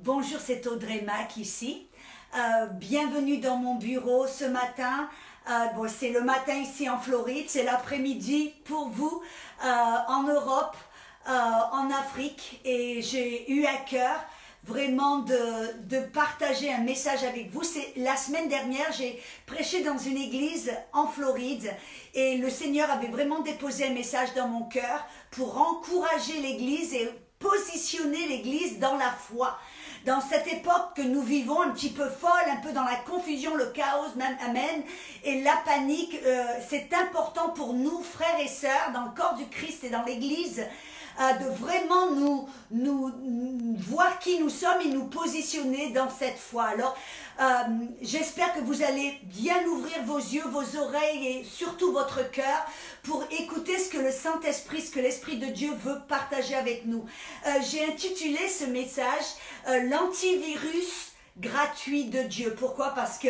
Bonjour, c'est Audrey Mac ici. Bienvenue dans mon bureau ce matin. Bon, c'est le matin ici en Floride, c'est l'après-midi pour vous en Europe, en Afrique. Et j'ai eu à cœur vraiment de partager un message avec vous. La semaine dernière, j'ai prêché dans une église en Floride et le Seigneur avait vraiment déposé un message dans mon cœur pour encourager l'église et positionner l'église dans la foi. Dans cette époque que nous vivons un petit peu folle, un peu dans la confusion, le chaos, même, amen, et la panique, c'est important pour nous, frères et sœurs, dans le corps du Christ et dans l'église, de vraiment nous voir qui nous sommes et nous positionner dans cette foi. Alors, j'espère que vous allez bien ouvrir vos yeux, vos oreilles et surtout votre cœur pour écouter ce que le Saint-Esprit, ce que l'Esprit de Dieu veut partager avec nous. J'ai intitulé ce message l'antivirus gratuit de Dieu. Pourquoi? Parce que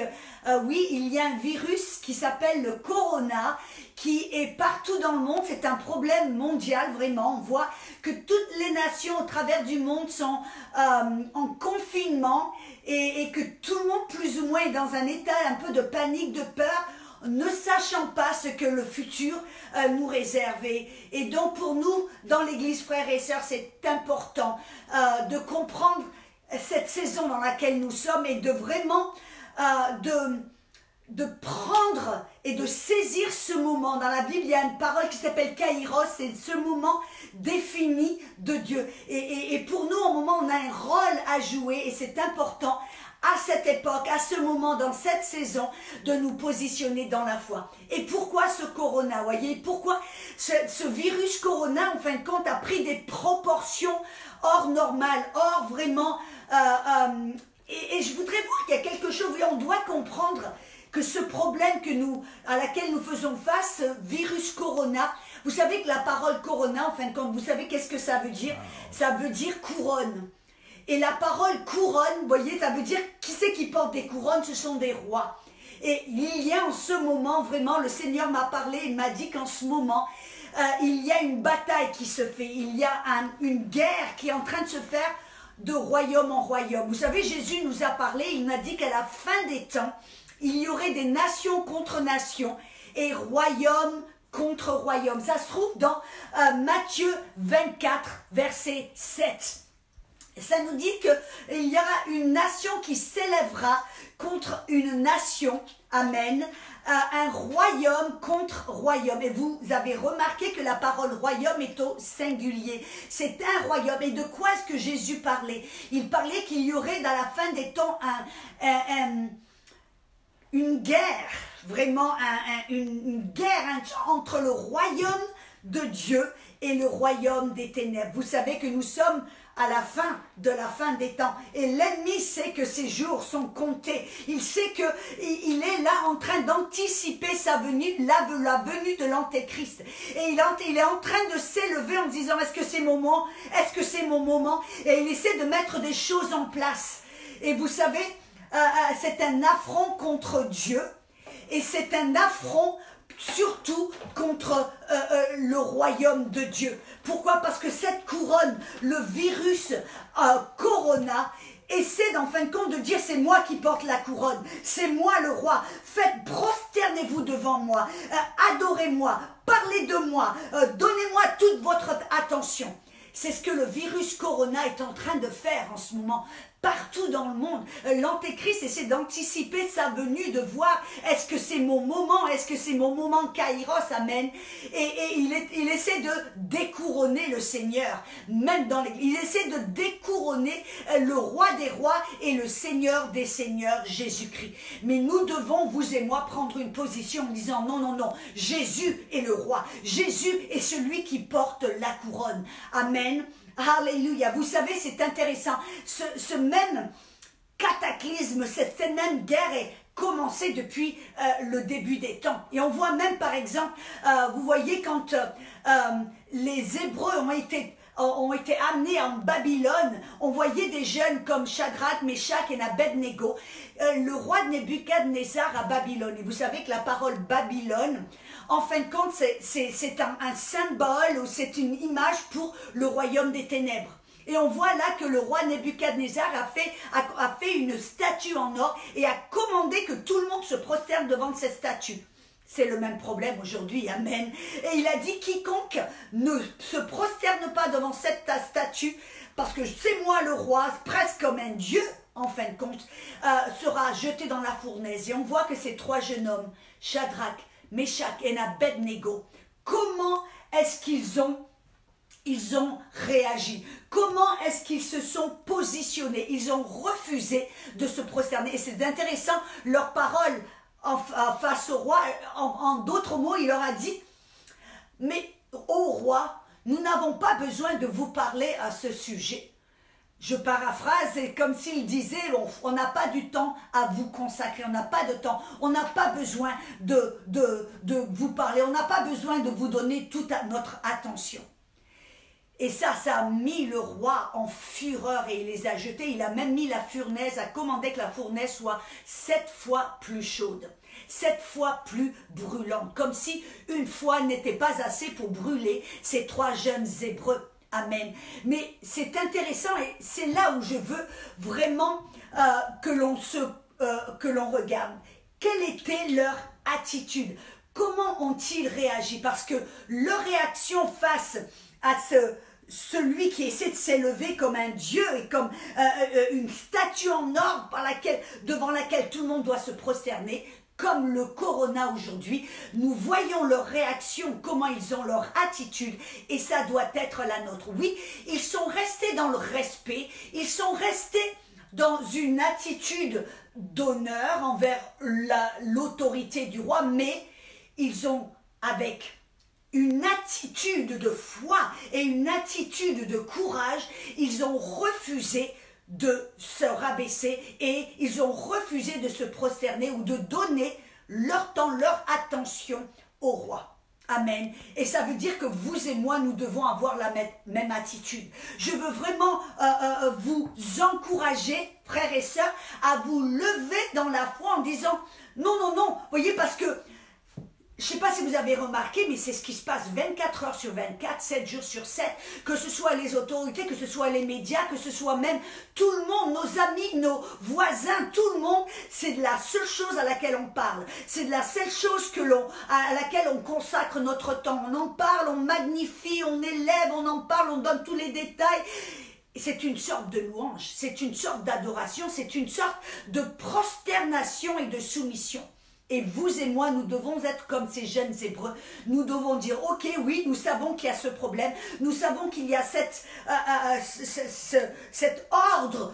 oui, il y a un virus qui s'appelle le Corona, qui est partout dans le monde. C'est un problème mondial, vraiment. On voit que toutes les nations au travers du monde sont en confinement et que tout le monde plus ou moins est dans un état un peu de panique, de peur, ne sachant pas ce que le futur nous réserve. Et donc pour nous, dans l'église, frères et sœurs, c'est important de comprendre cette saison dans laquelle nous sommes et de vraiment de prendre et de saisir ce moment. Dans la Bible, il y a une parole qui s'appelle Kairos, c'est ce moment défini de Dieu. Et pour nous, au moment, on a un rôle à jouer et c'est important à cette époque, à ce moment, dans cette saison, de nous positionner dans la foi. Et pourquoi ce corona, voyez? Pourquoi ce virus corona, en fin de compte, a pris des proportions hors normales, hors vraiment... et je voudrais voir qu'il y a quelque chose, on doit comprendre que ce problème à laquelle nous faisons face, virus corona, vous savez que la parole corona, en fin de compte, vous savez qu'est-ce que ça veut dire? Ça veut dire couronne. Et la parole couronne, vous voyez, ça veut dire qui c'est qui porte des couronnes? Ce sont des rois. Et il y a en ce moment, vraiment, le Seigneur m'a parlé, il m'a dit qu'en ce moment, il y a une bataille qui se fait, il y a une guerre qui est en train de se faire de royaume en royaume. Vous savez, Jésus nous a parlé, il m'a dit qu'à la fin des temps, il y aurait des nations contre nations et royaume contre royaume. Ça se trouve dans Matthieu 24, verset 7. Ça nous dit qu'il y aura une nation qui s'élèvera contre une nation, amen, un royaume contre royaume. Et vous avez remarqué que la parole royaume est au singulier. C'est un royaume. Et de quoi est-ce que Jésus parlait? Il parlait qu'il y aurait dans la fin des temps une guerre, vraiment une guerre entre le royaume de Dieu et le royaume des ténèbres. Vous savez que nous sommes à la fin des temps. Et l'ennemi sait que ses jours sont comptés. Il sait qu'il est là en train d'anticiper sa venue, la venue de l'Antéchrist. Et il est en train de s'élever en disant, est-ce que c'est mon moment? Est-ce que c'est mon moment? Et il essaie de mettre des choses en place. Et vous savez, c'est un affront contre Dieu. Et c'est un affront surtout contre le royaume de Dieu. Pourquoi? Parce que cette couronne, le virus Corona, essaie en fin de compte de dire c'est moi qui porte la couronne, c'est moi le roi, prosternez-vous devant moi, adorez-moi, parlez de moi, donnez-moi toute votre attention. C'est ce que le virus Corona est en train de faire en ce moment. Partout dans le monde, l'Antéchrist essaie d'anticiper sa venue, de voir est-ce que c'est mon moment, est-ce que c'est mon moment Kairos, amen. Et il essaie de découronner le Seigneur, même dans l'Église. Il essaie de découronner le roi des rois et le Seigneur des seigneurs, Jésus-Christ. Mais nous devons, vous et moi, prendre une position en disant non, non, non, Jésus est le roi, Jésus est celui qui porte la couronne, amen. Alléluia. Vous savez, c'est intéressant. Ce même cataclysme, cette même guerre est commencée depuis le début des temps. Et on voit même, par exemple, vous voyez, quand les Hébreux ont été amenés en Babylone, on voyait des jeunes comme Shadrach, Meshach et Abednego, le roi de Nebuchadnezzar à Babylone. Et vous savez que la parole Babylone, en fin de compte, c'est un symbole ou c'est une image pour le royaume des ténèbres. Et on voit là que le roi Nebuchadnezzar a fait une statue en or et a commandé que tout le monde se prosterne devant cette statue. C'est le même problème aujourd'hui, amen. Et il a dit, quiconque ne se prosterne pas devant cette statue, parce que c'est moi le roi, presque comme un dieu, en fin de compte, sera jeté dans la fournaise. Et on voit que ces trois jeunes hommes, Shadrach, Meshach et Abednego, comment est-ce qu'ils ont réagi? Comment est-ce qu'ils se sont positionnés? Ils ont refusé de se prosterner. Et c'est intéressant, leurs paroles face au roi, en d'autres mots, il leur a dit, mais ô roi, nous n'avons pas besoin de vous parler à ce sujet. Je paraphrase, c'est comme s'il disait, on n'a pas du temps à vous consacrer, on n'a pas de temps, on n'a pas besoin de vous parler, on n'a pas besoin de vous donner toute notre attention. Et ça a mis le roi en fureur et il les a jetés. Il a même mis la fournaise, a commandé que la fournaise soit 7 fois plus chaude, 7 fois plus brûlante. Comme si une fois n'était pas assez pour brûler ces trois jeunes Hébreux. Amen. Mais c'est intéressant et c'est là où je veux vraiment que l'on regarde. Quelle était leur attitude? Comment ont-ils réagi? Parce que leur réaction face à celui qui essaie de s'élever comme un dieu et comme une statue en or devant laquelle tout le monde doit se prosterner, comme le corona aujourd'hui, nous voyons leur réaction, comment ils ont leur attitude, et ça doit être la nôtre. Oui, ils sont restés dans le respect, ils sont restés dans une attitude d'honneur envers l'autorité du roi, mais ils ont, avec une attitude de foi et une attitude de courage, ils ont refusé de se rabaisser et ils ont refusé de se prosterner ou de donner leur temps, leur attention au roi. Amen. Et ça veut dire que vous et moi, nous devons avoir la même attitude. Je veux vraiment vous encourager, frères et sœurs, à vous lever dans la foi en disant non, non, non. Voyez, parce que je ne sais pas si vous avez remarqué, mais c'est ce qui se passe 24 heures sur 24, 7 jours sur 7, que ce soit les autorités, que ce soit les médias, que ce soit même tout le monde, nos amis, nos voisins, tout le monde, c'est de la seule chose à laquelle on parle. C'est de la seule chose à laquelle on consacre notre temps. On en parle, on magnifie, on élève, on en parle, on donne tous les détails. C'est une sorte de louange, c'est une sorte d'adoration, c'est une sorte de prosternation et de soumission. Et vous et moi, nous devons être comme ces jeunes Hébreux. Nous devons dire, ok, oui, nous savons qu'il y a ce problème. Nous savons qu'il y a cet ordre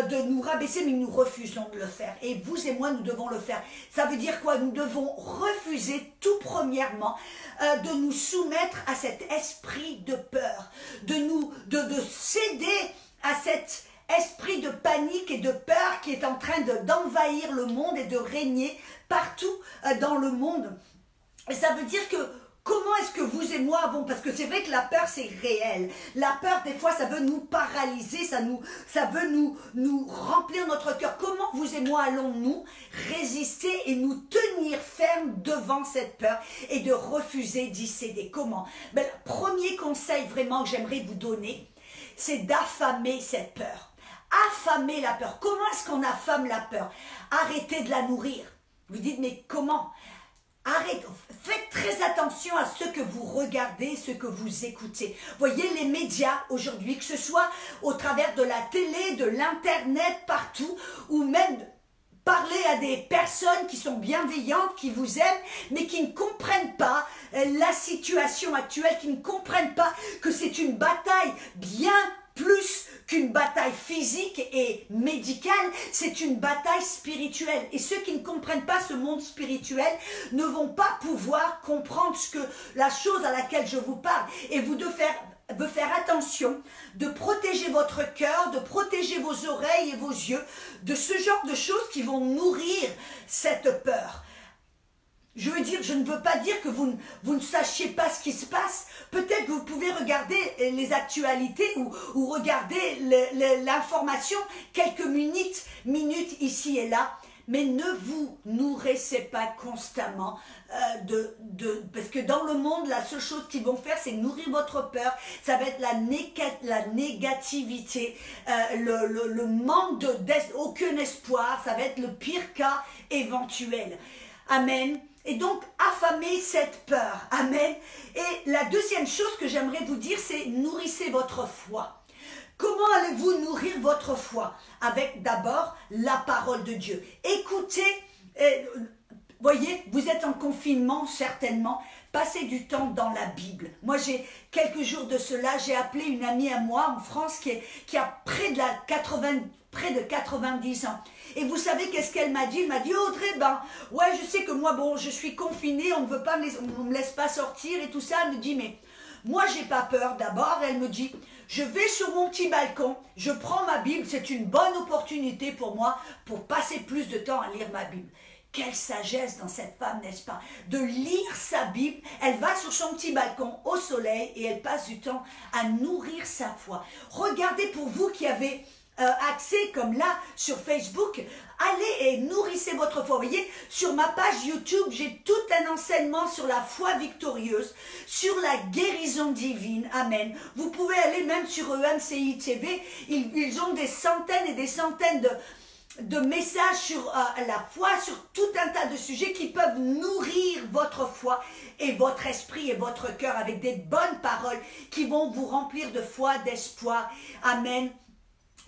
de nous rabaisser, mais nous refusons de le faire. Et vous et moi, nous devons le faire. Ça veut dire quoi? Nous devons refuser tout premièrement de nous soumettre à cet esprit de peur, de céder à cet esprit de panique et de peur qui est en train d'envahir le monde et de régner partout dans le monde. Et ça veut dire que comment est-ce que vous et moi avons, parce que c'est vrai que la peur c'est réel, la peur des fois ça veut nous paralyser, ça veut nous remplir notre cœur. Comment vous et moi allons-nous résister et nous tenir fermes devant cette peur et de refuser d'y céder? Comment? Ben, le premier conseil vraiment que j'aimerais vous donner, c'est d'affamer cette peur. Affamer la peur. Comment est-ce qu'on affame la peur? Arrêtez de la nourrir. Vous dites, mais comment? Arrêtez. Faites très attention à ce que vous regardez, ce que vous écoutez. Voyez les médias aujourd'hui, que ce soit au travers de la télé, de l'internet, partout, ou même parler à des personnes qui sont bienveillantes, qui vous aiment, mais qui ne comprennent pas la situation actuelle, qui ne comprennent pas que c'est une bataille bien plus qu'une bataille physique et médicale, c'est une bataille spirituelle. Et ceux qui ne comprennent pas ce monde spirituel ne vont pas pouvoir comprendre la chose à laquelle je vous parle. Et vous devez faire attention de protéger votre cœur, de protéger vos oreilles et vos yeux de ce genre de choses qui vont nourrir cette peur. Je veux dire, je ne veux pas dire que vous ne sachiez pas ce qui se passe. Peut-être que vous pouvez regarder les actualités ou regarder l'information quelques minutes ici et là. mais ne vous nourrissez pas constamment parce que dans le monde, la seule chose qu'ils vont faire, c'est nourrir votre peur. Ça va être la négativité, le manque aucun espoir. Ça va être le pire cas éventuel. Amen. Et donc, affamez cette peur. Amen. Et la deuxième chose que j'aimerais vous dire, c'est nourrissez votre foi. Comment allez-vous nourrir votre foi? Avec d'abord la parole de Dieu. Écoutez, voyez, vous êtes en confinement certainement, passez du temps dans la Bible. Moi, j'ai quelques jours de cela, j'ai appelé une amie à moi en France qui a près de 90 ans. Et vous savez qu'est-ce qu'elle m'a dit? Elle m'a dit, Audrey, ouais, je sais que moi, bon, je suis confinée, on me laisse pas sortir et tout ça. Elle me dit, mais moi, j'ai pas peur. D'abord, elle me dit, je vais sur mon petit balcon, je prends ma Bible, c'est une bonne opportunité pour moi pour passer plus de temps à lire ma Bible. Quelle sagesse dans cette femme, n'est-ce pas? De lire sa Bible, elle va sur son petit balcon au soleil et elle passe du temps à nourrir sa foi. Regardez pour vous qui avez accès comme là sur Facebook, allez et nourrissez votre foi. Vous voyez, sur ma page YouTube, j'ai tout un enseignement sur la foi victorieuse, sur la guérison divine. Amen. Vous pouvez aller même sur EMCI TV, ils ont des centaines et des centaines de messages sur la foi, sur tout un tas de sujets qui peuvent nourrir votre foi et votre esprit et votre cœur avec des bonnes paroles qui vont vous remplir de foi, d'espoir. Amen.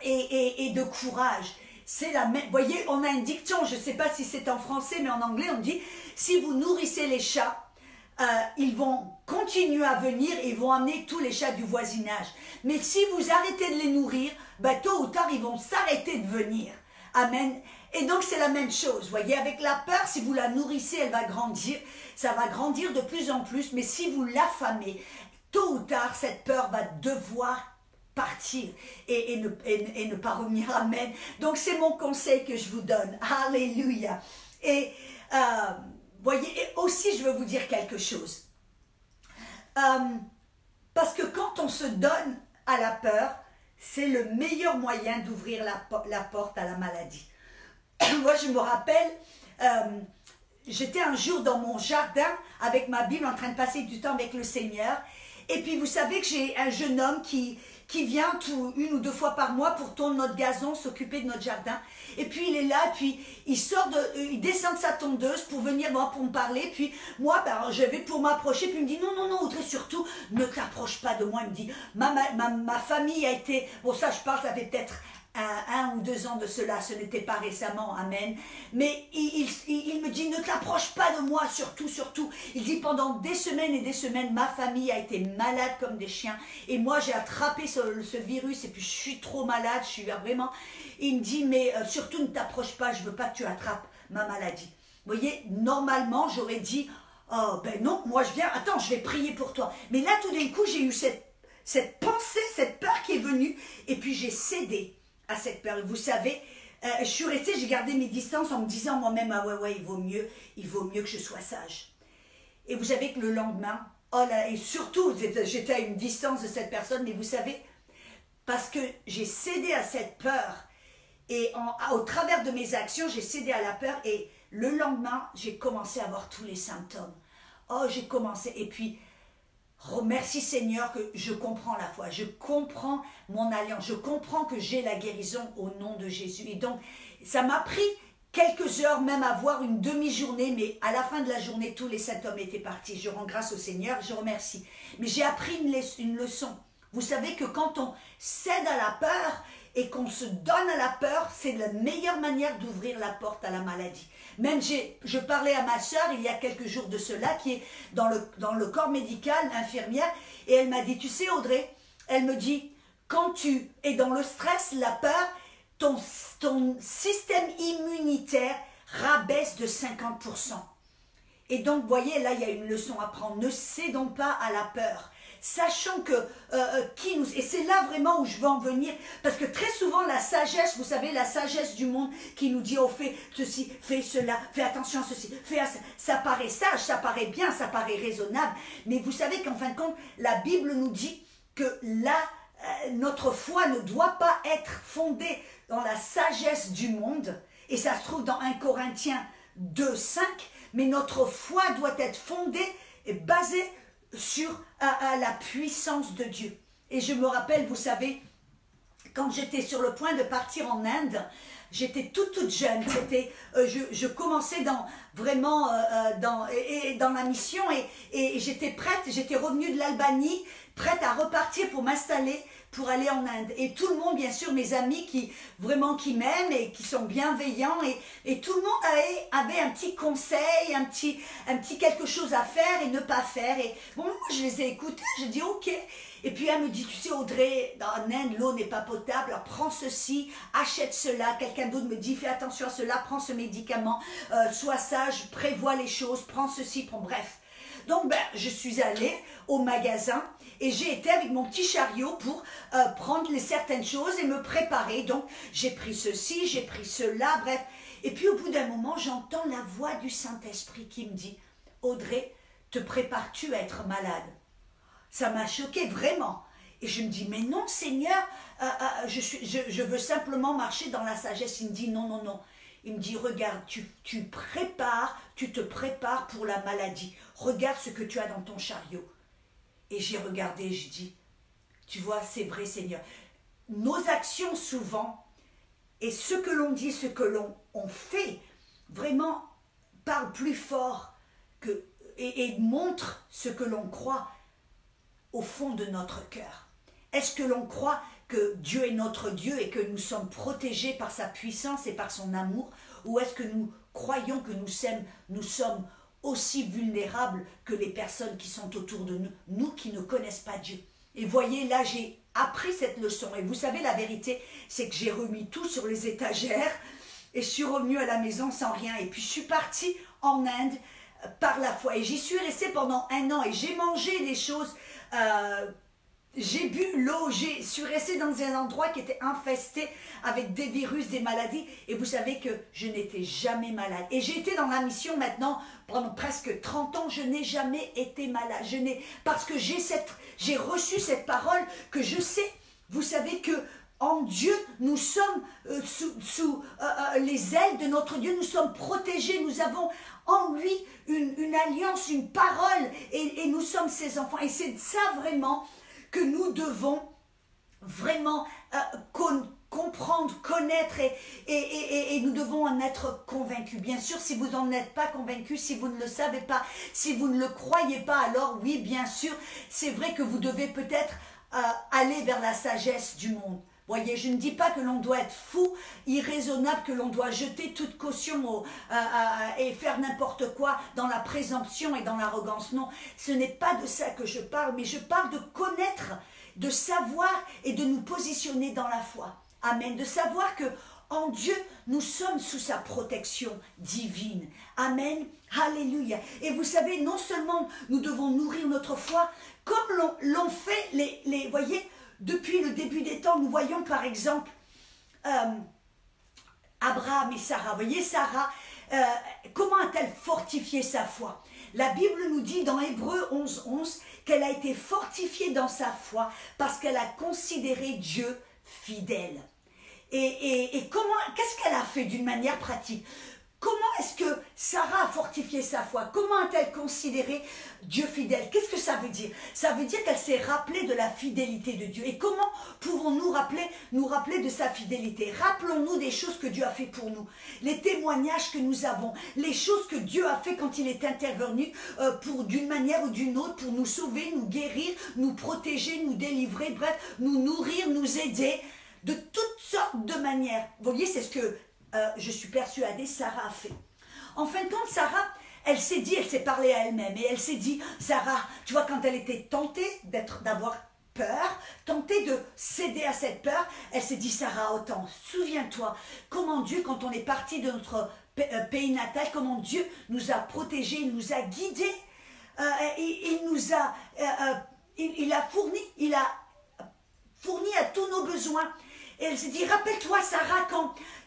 Et de courage. C'est la même. Vous voyez, on a une dicton, je ne sais pas si c'est en français, mais en anglais, on dit, si vous nourrissez les chats, ils vont continuer à venir et ils vont amener tous les chats du voisinage. Mais si vous arrêtez de les nourrir, tôt ou tard, ils vont s'arrêter de venir. Amen. Et donc, c'est la même chose. Vous voyez, avec la peur, si vous la nourrissez, elle va grandir. Ça va grandir de plus en plus. Mais si vous l'affamez, tôt ou tard, cette peur va devoir partir et ne pas revenir. Amen. Donc c'est mon conseil que je vous donne. Alléluia. Et voyez, et aussi je veux vous dire quelque chose. Parce que quand on se donne à la peur, c'est le meilleur moyen d'ouvrir la porte à la maladie. Moi je me rappelle, j'étais un jour dans mon jardin avec ma Bible en train de passer du temps avec le Seigneur. Et puis vous savez que j'ai un jeune homme qui vient une ou deux fois par mois pour tourner notre gazon, s'occuper de notre jardin. Et puis il est là, puis il descend de sa tondeuse pour venir pour me parler. Puis moi, je vais pour m'approcher, puis il me dit non, Audrey, surtout, ne t'approche pas de moi. Il me dit, ma famille a été, bon ça je parle, ça fait peut-être 1 ou 2 ans de cela, ce n'était pas récemment, amen. Mais il me dit, ne t'approche pas de moi, surtout. Il dit, pendant des semaines et des semaines, ma famille a été malade comme des chiens. Et moi, j'ai attrapé ce virus et puis je suis trop malade, je suis vraiment... Il me dit, mais surtout ne t'approche pas, je ne veux pas que tu attrapes ma maladie. Vous voyez, normalement, j'aurais dit, oh ben non, moi je viens, attends, je vais prier pour toi. Mais là, tout d'un coup, j'ai eu cette pensée, cette peur qui est venue et puis j'ai cédé à cette peur. Vous savez, je suis restée, j'ai gardé mes distances en me disant moi-même, ah ouais, il vaut mieux que je sois sage. Et vous savez que le lendemain, oh là, et surtout, j'étais à une distance de cette personne, mais vous savez, parce que j'ai cédé à cette peur, et au travers de mes actions, j'ai cédé à la peur, et le lendemain, j'ai commencé à avoir tous les symptômes. Oh, j'ai commencé, et puis, remercie Seigneur que je comprends la foi, je comprends mon alliance, je comprends que j'ai la guérison au nom de Jésus. Et donc, ça m'a pris quelques heures, même à voir une demi-journée, mais à la fin de la journée, tous les symptômes étaient partis. Je rends grâce au Seigneur, je remercie. Mais j'ai appris une leçon. Vous savez que quand on cède à la peur et qu'on se donne à la peur, c'est la meilleure manière d'ouvrir la porte à la maladie. Même je parlais à ma sœur il y a quelques jours de cela, qui est dans le corps médical, infirmière, et elle m'a dit, tu sais Audrey, elle me dit, quand tu es dans le stress, la peur, ton système immunitaire rabaisse de 50%. Et donc, vous voyez, là, il y a une leçon à prendre. Ne cédons pas à la peur. Sachant que, et c'est là vraiment où je veux en venir, parce que très souvent la sagesse, vous savez, la sagesse du monde qui nous dit, oh fais ceci, fais cela, fais attention à ceci, fais à ça, ça paraît sage, ça paraît bien, ça paraît raisonnable, mais vous savez qu'en fin de compte, la Bible nous dit que notre foi ne doit pas être fondée dans la sagesse du monde, et ça se trouve dans 1 Corinthiens 2, 5, mais notre foi doit être fondée et basée sur la puissance de Dieu. Et je me rappelle, vous savez, quand j'étais sur le point de partir en Inde, j'étais toute jeune, je commençais vraiment dans la mission et j'étais prête, j'étais revenue de l'Albanie, prête à repartir pour m'installer, pour aller en Inde. Et tout le monde, bien sûr, mes amis qui m'aiment et qui sont bienveillants, et tout le monde avait un petit conseil, un petit quelque chose à faire et ne pas faire. Et bon, moi, je les ai écoutés, j'ai dit ok. Et puis elle me dit, tu sais Audrey, en Inde, l'eau n'est pas potable, alors prends ceci, achète cela. Quelqu'un d'autre me dit, fais attention à cela, prends ce médicament, sois sage, prévois les choses, prends ceci, bref. Donc je suis allée au magasin et j'ai été avec mon petit chariot pour prendre certaines choses et me préparer. Donc j'ai pris ceci, j'ai pris cela, bref. Et puis au bout d'un moment, j'entends la voix du Saint-Esprit qui me dit, Audrey, te prépares-tu à être malade? Ça m'a choquée vraiment. Et je me dis, mais non Seigneur, je veux simplement marcher dans la sagesse. Il me dit, non, non, non. Il me dit, regarde, tu te prépares pour la maladie. Regarde ce que tu as dans ton chariot. Et j'ai regardé, je dis, tu vois, c'est vrai Seigneur. Nos actions souvent, et ce que l'on dit, ce que l'on fait, vraiment parle plus fort et montre ce que l'on croit au fond de notre cœur. Est-ce que l'on croit que Dieu est notre Dieu et que nous sommes protégés par sa puissance et par son amour, ou est-ce que nous croyons que nous sommes aussi vulnérables que les personnes qui sont autour de nous, nous qui ne connaissent pas Dieu? Et voyez, là j'ai appris cette leçon, et vous savez la vérité, c'est que j'ai remis tout sur les étagères, et je suis revenue à la maison sans rien, et puis je suis partie en Inde par la foi, et j'y suis restée pendant 1 an, et j'ai mangé des choses, j'ai bu l'eau, je suis restée dans un endroit qui était infesté avec des virus, des maladies, et vous savez que je n'étais jamais malade. Et j'ai été dans la mission maintenant pendant presque 30 ans, je n'ai jamais été malade. Parce que j'ai reçu cette parole que je sais, vous savez que en Dieu, nous sommes sous les ailes de notre Dieu, nous sommes protégés, nous avons en lui une alliance, une parole, et nous sommes ses enfants. Et c'est ça vraiment que nous devons vraiment comprendre, connaître, et nous devons en être convaincus. Bien sûr, si vous n'en êtes pas convaincus, si vous ne le savez pas, si vous ne le croyez pas, alors oui, bien sûr, c'est vrai que vous devez peut-être aller vers la sagesse du monde. Voyez, je ne dis pas que l'on doit être fou, irraisonnable, que l'on doit jeter toute caution et faire n'importe quoi dans la présomption et dans l'arrogance. Non, ce n'est pas de ça que je parle, mais je parle de connaître, de savoir et de nous positionner dans la foi. Amen. De savoir que en Dieu, nous sommes sous sa protection divine. Amen. Alléluia. Et vous savez, non seulement nous devons nourrir notre foi, comme l'ont fait voyez, depuis le début des temps, nous voyons par exemple Abraham et Sarah. Vous voyez, Sarah, comment a-t-elle fortifié sa foi? La Bible nous dit dans Hébreux 11, 11 qu'elle a été fortifiée dans sa foi parce qu'elle a considéré Dieu fidèle. Et qu'est-ce qu'elle a fait d'une manière pratique? Comment est-ce que Sarah a fortifié sa foi? Comment a-t-elle considéré Dieu fidèle? Qu'est-ce que ça veut dire? Ça veut dire qu'elle s'est rappelée de la fidélité de Dieu. Et comment pouvons-nous nous rappeler de sa fidélité? Rappelons-nous des choses que Dieu a fait pour nous, les témoignages que nous avons, les choses que Dieu a fait quand il est intervenu d'une manière ou d'une autre pour nous sauver, nous guérir, nous protéger, nous délivrer, bref, nous nourrir, nous aider de toutes sortes de manières. Vous voyez, c'est ce que je suis persuadée, Sarah a fait. En fin de compte, Sarah, elle s'est parlé à elle-même et elle s'est dit, Sarah, tu vois, quand elle était tentée d'avoir peur, tentée de céder à cette peur, elle s'est dit, Sarah, autant, souviens-toi, comment Dieu, quand on est parti de notre pays natal, comment Dieu nous a protégés, nous a guidés, il a fourni à tous nos besoins. Et elle s'est dit, rappelle-toi, Sarah,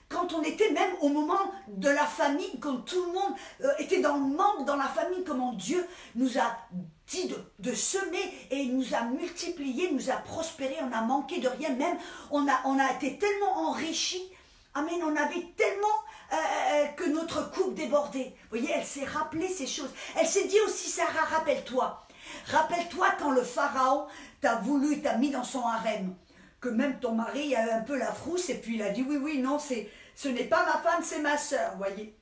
quand on était même au moment de la famine, quand tout le monde était dans le manque dans la famine, comment Dieu nous a dit de semer et nous a multiplié, nous a prospéré, on a manqué de rien, même on a été tellement enrichis, amen, on avait tellement que notre coupe débordait. Vous voyez, elle s'est rappelé ces choses. Elle s'est dit aussi, Sarah, rappelle-toi. Rappelle-toi quand le pharaon t'a mis dans son harem. Que même ton mari a un peu la frousse et puis il a dit, oui, oui, non, ce n'est pas ma femme, c'est ma sœur, vous voyez.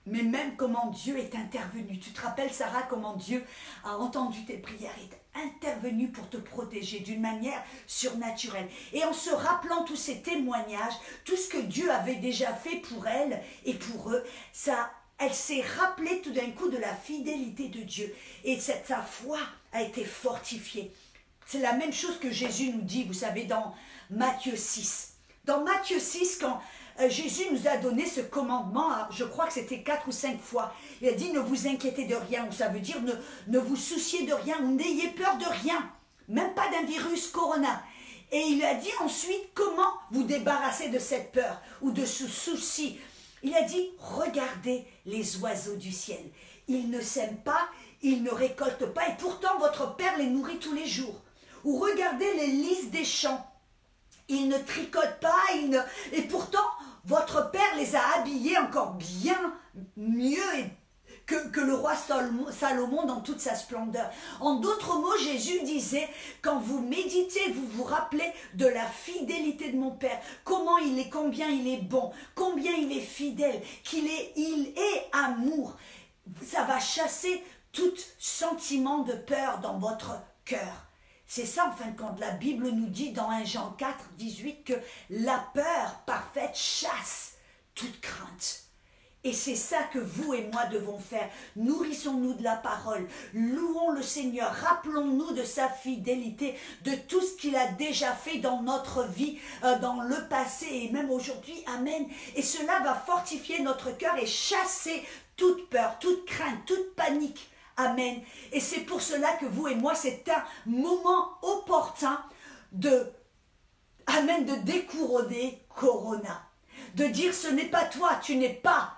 Mais même comment Dieu est intervenu. Tu te rappelles, Sarah, comment Dieu a entendu tes prières, est intervenu pour te protéger d'une manière surnaturelle. Et en se rappelant tous ces témoignages, tout ce que Dieu avait déjà fait pour elle et pour eux, elle s'est rappelée tout d'un coup de la fidélité de Dieu. Et sa foi a été fortifiée. C'est la même chose que Jésus nous dit, vous savez, dans Matthieu 6. Dans Matthieu 6, quand Jésus nous a donné ce commandement, je crois que c'était 4 ou 5 fois. Il a dit, ne vous inquiétez de rien, ou ça veut dire ne vous souciez de rien, n'ayez peur de rien, même pas d'un virus corona. Et il a dit ensuite, comment vous débarrasser de cette peur ou de ce souci. Il a dit, regardez les oiseaux du ciel. Ils ne sèment pas, ils ne récoltent pas, et pourtant votre Père les nourrit tous les jours. Ou regardez les lys des champs. Ils ne tricotent pas, et pourtant, votre Père les a habillés encore bien mieux que le roi Salomon dans toute sa splendeur. En d'autres mots, Jésus disait, quand vous méditez, vous vous rappelez de la fidélité de mon Père, combien il est bon, combien il est fidèle, il est amour. Ça va chasser tout sentiment de peur dans votre cœur. C'est ça, en fin de compte, la Bible nous dit dans 1 Jean 4, 18 que la peur parfaite chasse toute crainte. Et c'est ça que vous et moi devons faire. Nourrissons-nous de la parole, louons le Seigneur, rappelons-nous de sa fidélité, de tout ce qu'il a déjà fait dans notre vie, dans le passé et même aujourd'hui. Amen. Et cela va fortifier notre cœur et chasser toute peur, toute crainte, toute panique. Amen. Et c'est pour cela que vous et moi, c'est un moment opportun de découronner Corona. De dire, ce n'est pas toi, tu n'es pas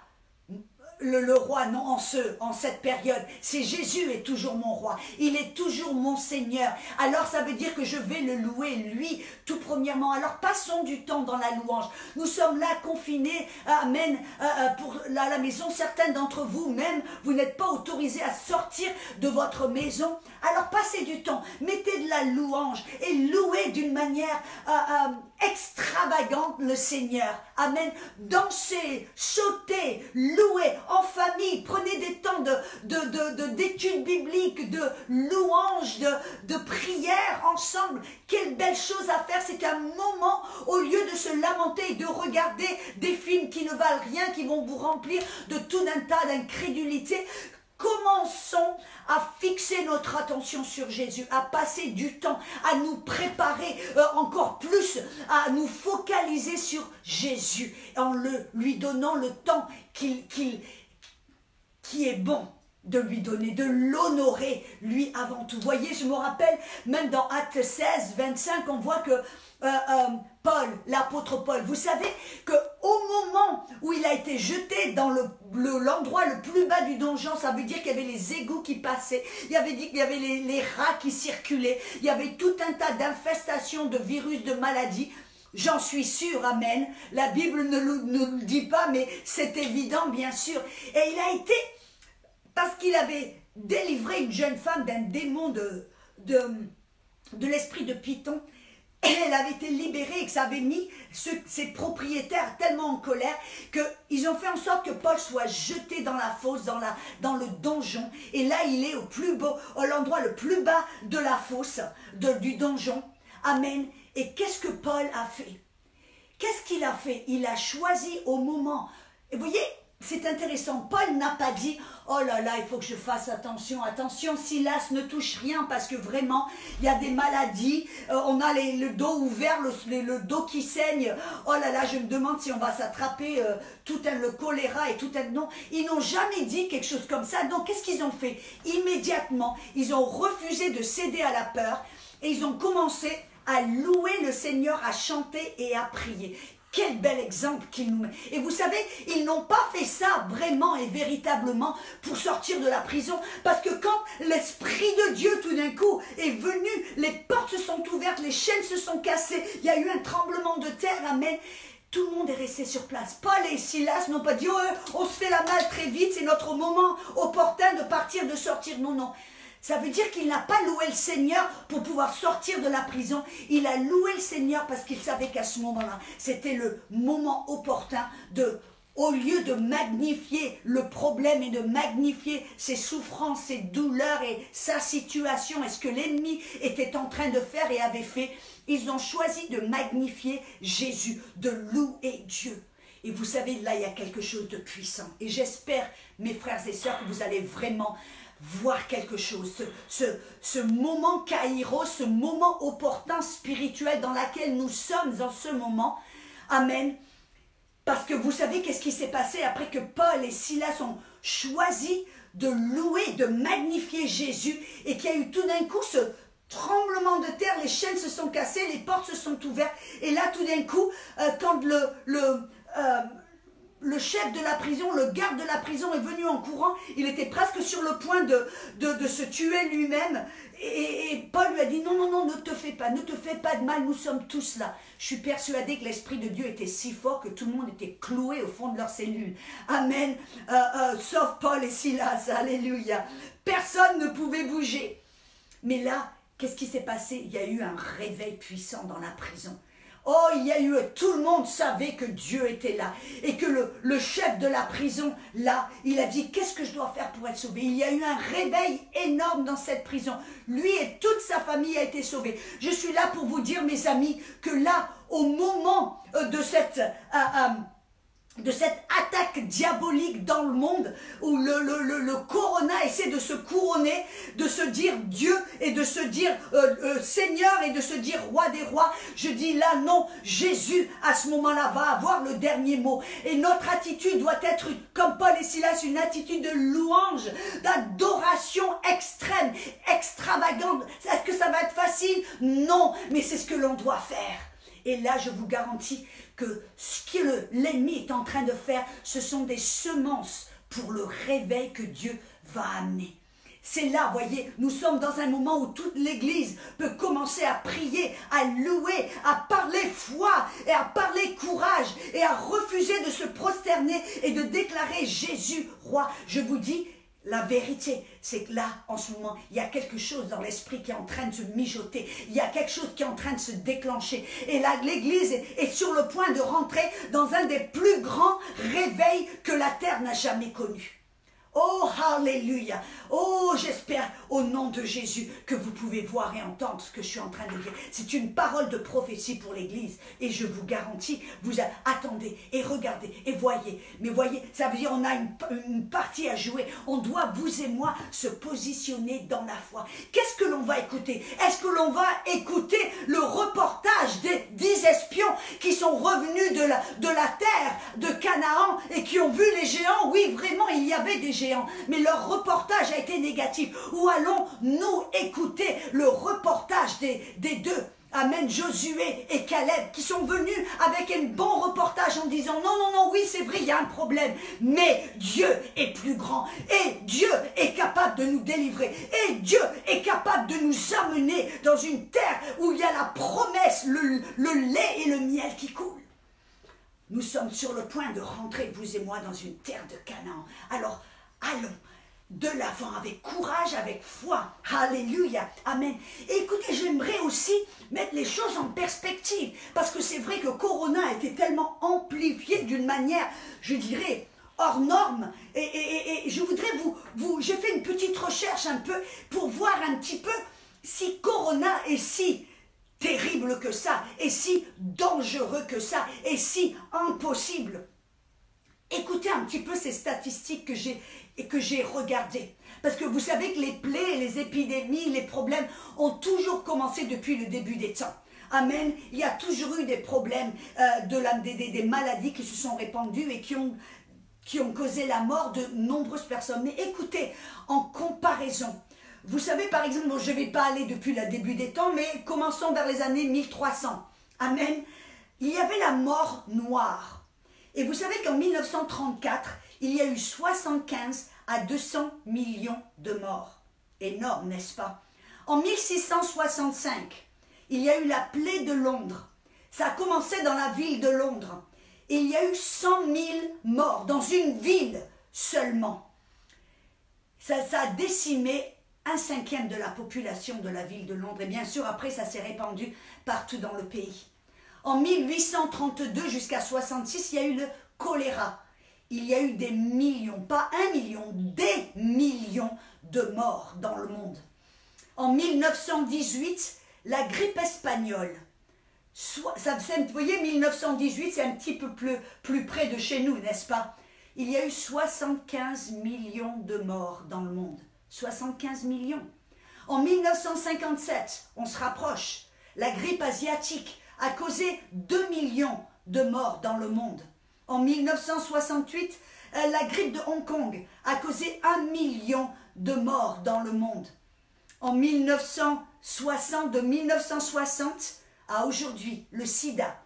le roi, non, en cette période. C'est Jésus est toujours mon roi. Il est toujours mon Seigneur. Alors ça veut dire que je vais le louer, lui, tout premièrement. Alors passons du temps dans la louange. Nous sommes là confinés, amen, pour la maison. Certains d'entre vous, même, vous n'êtes pas autorisés à sortir de votre maison. Alors passez du temps, mettez de la louange et louez d'une manière extravagante le Seigneur. Amen. Dansez, sautez, louez en famille. Prenez des temps d'études bibliques, de louanges, de prières ensemble. Quelle belle chose à faire. C'est un moment, au lieu de se lamenter et de regarder des films qui ne valent rien, qui vont vous remplir de tout un tas d'incrédulité. Commençons à fixer notre attention sur Jésus, à passer du temps, à nous préparer encore plus, à nous focaliser sur Jésus, en lui donnant le temps qui est bon de lui donner, de l'honorer, lui avant tout. Vous voyez, je me rappelle, même dans Actes 16, 25, on voit que Paul, l'apôtre Paul, vous savez qu'au moment où il a été jeté dans l'endroit le plus bas du donjon, ça veut dire qu'il y avait les égouts qui passaient, il y avait les rats qui circulaient, il y avait tout un tas d'infestations de virus, de maladies. J'en suis sûre, amen. La Bible ne le dit pas, mais c'est évident, bien sûr. Et il a été, parce qu'il avait délivré une jeune femme d'un démon de l'esprit de Python, et elle avait été libérée et que ça avait mis ses propriétaires tellement en colère qu'ils ont fait en sorte que Paul soit jeté dans la fosse, dans le donjon. Et là, il est à l'endroit le plus bas de la fosse, du donjon. Amen. Et qu'est-ce que Paul a fait? Qu'est-ce qu'il a fait? Il a choisi au moment. Et vous voyez, c'est intéressant. Paul n'a pas dit « Oh là là, il faut que je fasse attention. Attention, Silas ne touche rien parce que vraiment, il y a des maladies. On a le dos ouvert, le dos qui saigne. Oh là là, je me demande si on va s'attraper le choléra et tout un... » Non, ils n'ont jamais dit quelque chose comme ça. Donc, qu'est-ce qu'ils ont fait? Immédiatement, ils ont refusé de céder à la peur et ils ont commencé à louer le Seigneur, à chanter et à prier. Quel bel exemple qu'il nous met. Et vous savez, ils n'ont pas fait ça vraiment et véritablement pour sortir de la prison. Parce que quand l'Esprit de Dieu tout d'un coup est venu, les portes se sont ouvertes, les chaînes se sont cassées, il y a eu un tremblement de terre, amen. Tout le monde est resté sur place. Paul et Silas n'ont pas dit « Oh, on se fait la malle très vite, c'est notre moment opportun de partir, de sortir. » Non, non. Ça veut dire qu'il n'a pas loué le Seigneur pour pouvoir sortir de la prison. Il a loué le Seigneur parce qu'il savait qu'à ce moment-là, c'était le moment opportun au lieu de magnifier le problème et de magnifier ses souffrances, ses douleurs et sa situation et ce que l'ennemi était en train de faire et avait fait, ils ont choisi de magnifier Jésus, de louer Dieu. Et vous savez, là, il y a quelque chose de puissant. Et j'espère, mes frères et sœurs, que vous allez vraiment voir quelque chose. Ce moment Kairos, ce moment opportun spirituel dans lequel nous sommes en ce moment. Amen. Parce que vous savez qu'est-ce qui s'est passé après que Paul et Silas ont choisi de louer, de magnifier Jésus et qu'il y a eu tout d'un coup ce tremblement de terre, les chaînes se sont cassées, les portes se sont ouvertes et là tout d'un coup, quand le chef de la prison, le garde de la prison est venu en courant, il était presque sur le point de se tuer lui-même. Et Paul lui a dit, non, non, non, ne te fais pas de mal, nous sommes tous là. Je suis persuadée que l'Esprit de Dieu était si fort que tout le monde était cloué au fond de leur cellule. Amen. Sauf Paul et Silas, alléluia. Personne ne pouvait bouger. Mais là, qu'est-ce qui s'est passé? Il y a eu un réveil puissant dans la prison. Oh, il y a eu, tout le monde savait que Dieu était là et que le chef de la prison, là, il a dit, qu'est-ce que je dois faire pour être sauvé? Il y a eu un réveil énorme dans cette prison. Lui et toute sa famille a été sauvée. Je suis là pour vous dire, mes amis, que là, au moment de cette attaque diabolique dans le monde, où le corona essaie de se couronner, de se dire Dieu et de se dire Seigneur et de se dire Roi des rois, je dis là non, Jésus à ce moment-là va avoir le dernier mot. Et notre attitude doit être, comme Paul et Silas, une attitude de louange, d'adoration extrême, extravagante. Est-ce que ça va être facile? Non, mais c'est ce que l'on doit faire. Et là, je vous garantis que ce que l'ennemi est en train de faire, ce sont des semences pour le réveil que Dieu va amener. C'est là, voyez, nous sommes dans un moment où toute l'Église peut commencer à prier, à louer, à parler foi et à parler courage et à refuser de se prosterner et de déclarer Jésus roi. Je vous dis, la vérité, c'est que là, en ce moment, il y a quelque chose dans l'esprit qui est en train de se mijoter. Il y a quelque chose qui est en train de se déclencher. Et là, l'Église est sur le point de rentrer dans un des plus grands réveils que la terre n'a jamais connu. Oh, alléluia. Oh, j'espère au nom de Jésus que vous pouvez voir et entendre ce que je suis en train de dire. C'est une parole de prophétie pour l'Église. Et je vous garantis, vous attendez et regardez et voyez. Mais voyez, ça veut dire on a une partie à jouer. On doit, vous et moi, se positionner dans la foi. Qu'est-ce que l'on va écouter? Est-ce que l'on va écouter le reportage des 10 espions qui sont revenus de la terre de Canaan et qui ont vu les géants? Oui, vraiment, il y avait des géants, mais leur reportage a été négatif. Ou allons-nous écouter le reportage des deux, amen, Josué et Caleb, qui sont venus avec un bon reportage en disant non, non, non, oui, c'est vrai, il y a un problème, mais Dieu est plus grand et Dieu est capable de nous délivrer et Dieu est capable de nous amener dans une terre où il y a la promesse, le lait et le miel qui coulent. Nous sommes sur le point de rentrer, vous et moi, dans une terre de Canaan. Alors, allons de l'avant avec courage, avec foi. Alléluia. Amen. Et écoutez, j'aimerais aussi mettre les choses en perspective. Parce que c'est vrai que Corona a été tellement amplifié d'une manière, je dirais, hors norme. Et je voudrais j'ai fait une petite recherche un peu pour voir un petit peu si Corona est si terrible que ça, et si dangereux que ça, et si impossible. Écoutez un petit peu ces statistiques que j'ai regardées. Parce que vous savez que les plaies, les épidémies, les problèmes ont toujours commencé depuis le début des temps. Amen. Il y a toujours eu des problèmes, des maladies qui se sont répandues et qui ont causé la mort de nombreuses personnes. Mais écoutez, en comparaison, vous savez par exemple, bon, je ne vais pas aller depuis le début des temps, mais commençons vers les années 1300. Amen. Il y avait la mort noire. Et vous savez qu'en 1934, il y a eu 75 à 200 millions de morts. Énorme, n'est-ce pas? En 1665, il y a eu la plaie de Londres. Ça a commencé dans la ville de Londres. Et il y a eu 100 000 morts dans une ville seulement. Ça a décimé 1/5 de la population de la ville de Londres. Et bien sûr, après, ça s'est répandu partout dans le pays. En 1832 jusqu'à 66, il y a eu le choléra. Il y a eu des millions, pas 1 million, des millions de morts dans le monde. En 1918, la grippe espagnole. Vous voyez, 1918, c'est un petit peu plus près de chez nous, n'est-ce pas? Il y a eu 75 millions de morts dans le monde. 75 millions. En 1957, on se rapproche, la grippe asiatique a causé 2 millions de morts dans le monde. En 1968, la grippe de Hong Kong a causé 1 million de morts dans le monde. En 1960, de 1960 à aujourd'hui, le sida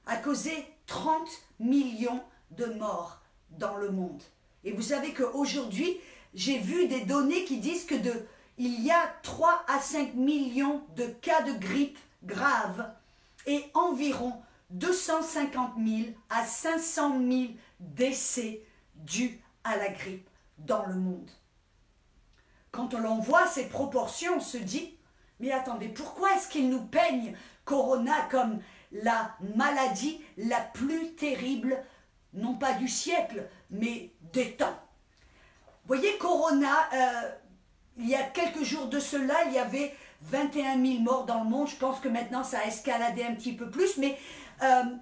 a causé 30 millions de morts dans le monde. Et vous savez qu'aujourd'hui, j'ai vu des données qui disent que il y a 3 à 5 millions de cas de grippe grave et environ 250 000 à 500 000 décès dus à la grippe dans le monde. Quand on voit ces proportions, on se dit, mais attendez, pourquoi est-ce qu'ils nous peignent Corona comme la maladie la plus terrible, non pas du siècle, mais des temps? Vous voyez, Corona, il y a quelques jours de cela, il y avait 21 000 morts dans le monde. Je pense que maintenant, ça a escaladé un petit peu plus, mais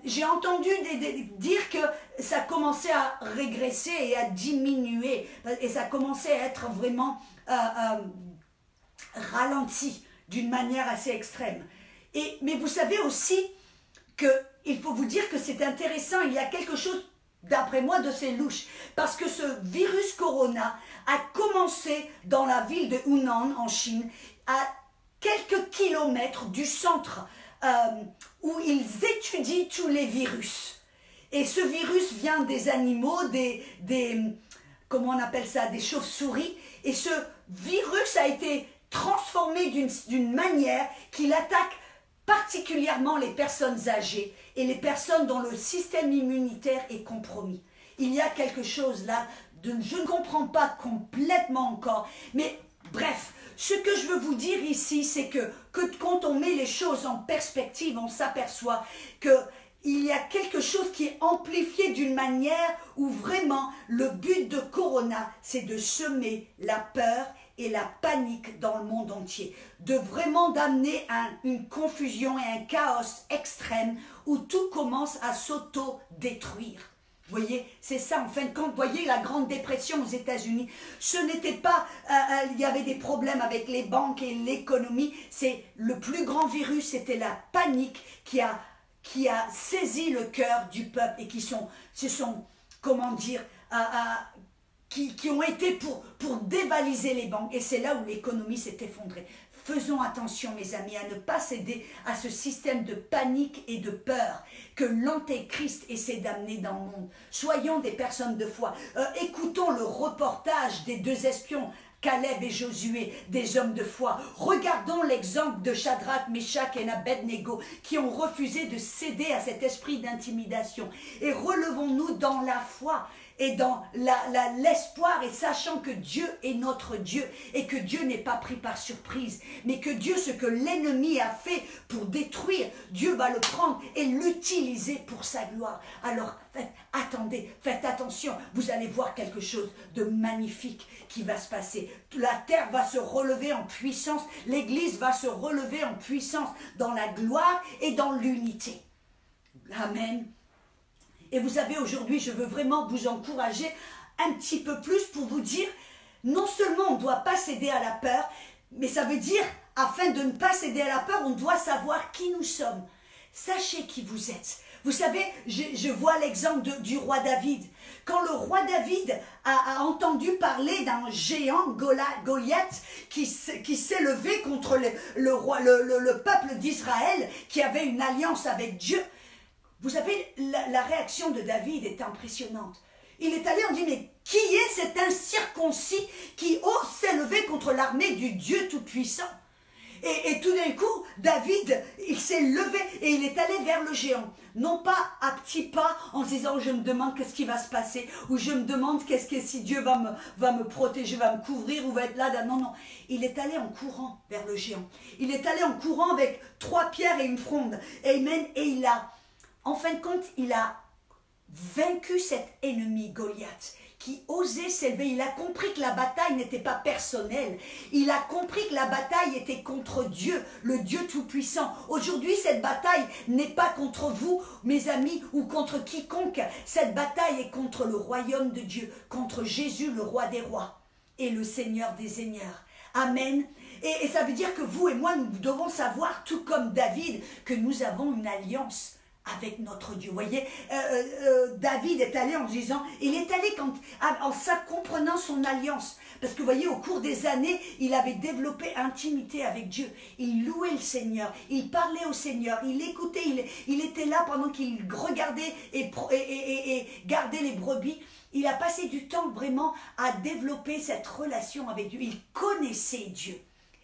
j'ai entendu dire que ça commençait à régresser et à diminuer, et ça commençait à être vraiment ralenti d'une manière assez extrême. Mais vous savez aussi qu'il faut vous dire que c'est intéressant, il y a quelque chose, d'après moi, de ces louches, parce que ce virus Corona a commencé dans la ville de Hunan, en Chine, à quelques kilomètres du centre où ils étudient tous les virus. Et ce virus vient des animaux, comment on appelle ça, des chauves-souris, et ce virus a été transformé d'une manière qu'il attaque particulièrement les personnes âgées et les personnes dont le système immunitaire est compromis. Il y a quelque chose là, je ne comprends pas complètement encore, mais bref, ce que je veux vous dire ici, c'est que quand on met les choses en perspective, on s'aperçoit qu'il y a quelque chose qui est amplifié d'une manière où vraiment le but de Corona, c'est de semer la peur et la panique dans le monde entier, de vraiment d'amener une confusion et un chaos extrême où tout commence à s'auto-détruire. Vous voyez, c'est ça en fin de compte. Vous voyez la Grande Dépression aux États-Unis, ce n'était pas, il y avait des problèmes avec les banques et l'économie, c'est le plus grand virus, c'était la panique qui a saisi le cœur du peuple et comment dire, qui ont été pour dévaliser les banques. Et c'est là où l'économie s'est effondrée. Faisons attention, mes amis, à ne pas céder à ce système de panique et de peur que l'Antéchrist essaie d'amener dans le monde. Soyons des personnes de foi. Écoutons le reportage des 2 espions, Caleb et Josué, des hommes de foi. Regardons l'exemple de Shadrach, Meshach et Abednego qui ont refusé de céder à cet esprit d'intimidation. Et relevons-nous dans la foi et dans l'espoir, et sachant que Dieu est notre Dieu et que Dieu n'est pas pris par surprise, mais que Dieu, ce que l'ennemi a fait pour détruire, Dieu va le prendre et l'utiliser pour sa gloire. Alors faites attention, vous allez voir quelque chose de magnifique qui va se passer. La terre va se relever en puissance, l'Église va se relever en puissance dans la gloire et dans l'unité. Amen. Et vous savez, aujourd'hui, je veux vraiment vous encourager un petit peu plus pour vous dire, non seulement on ne doit pas céder à la peur, mais ça veut dire, afin de ne pas céder à la peur, on doit savoir qui nous sommes. Sachez qui vous êtes. Vous savez, je vois l'exemple du roi David. Quand le roi David a entendu parler d'un géant, Goliath, qui s'est levé contre le peuple d'Israël, qui avait une alliance avec Dieu, vous savez, la réaction de David est impressionnante. Il est allé, on dit, mais qui est cet incirconcis qui ose s'élever contre l'armée du Dieu Tout-Puissant? Et tout d'un coup, David, il s'est levé et il est allé vers le géant. Non pas à petits pas en se disant, je me demande qu'est-ce qui va se passer, ou je me demande qu'est-ce que si Dieu va me protéger, va me couvrir, ou va être là. Non, non. Il est allé en courant vers le géant. Il est allé en courant avec 3 pierres et une fronde. Amen. Et il a, en fin de compte, il a vaincu cet ennemi Goliath qui osait s'élever. Il a compris que la bataille n'était pas personnelle. Il a compris que la bataille était contre Dieu, le Dieu Tout-Puissant. Aujourd'hui, cette bataille n'est pas contre vous, mes amis, ou contre quiconque. Cette bataille est contre le royaume de Dieu, contre Jésus, le roi des rois et le Seigneur des seigneurs. Amen. Et ça veut dire que vous et moi, nous devons savoir, tout comme David, que nous avons une alliance avec notre Dieu. Vous voyez, David est allé en disant, il est allé en comprenant son alliance. Parce que vous voyez, au cours des années, il avait développé intimité avec Dieu. Il louait le Seigneur, il parlait au Seigneur, il écoutait, il était là pendant qu'il regardait et gardait les brebis. Il a passé du temps vraiment à développer cette relation avec Dieu. Il connaissait Dieu.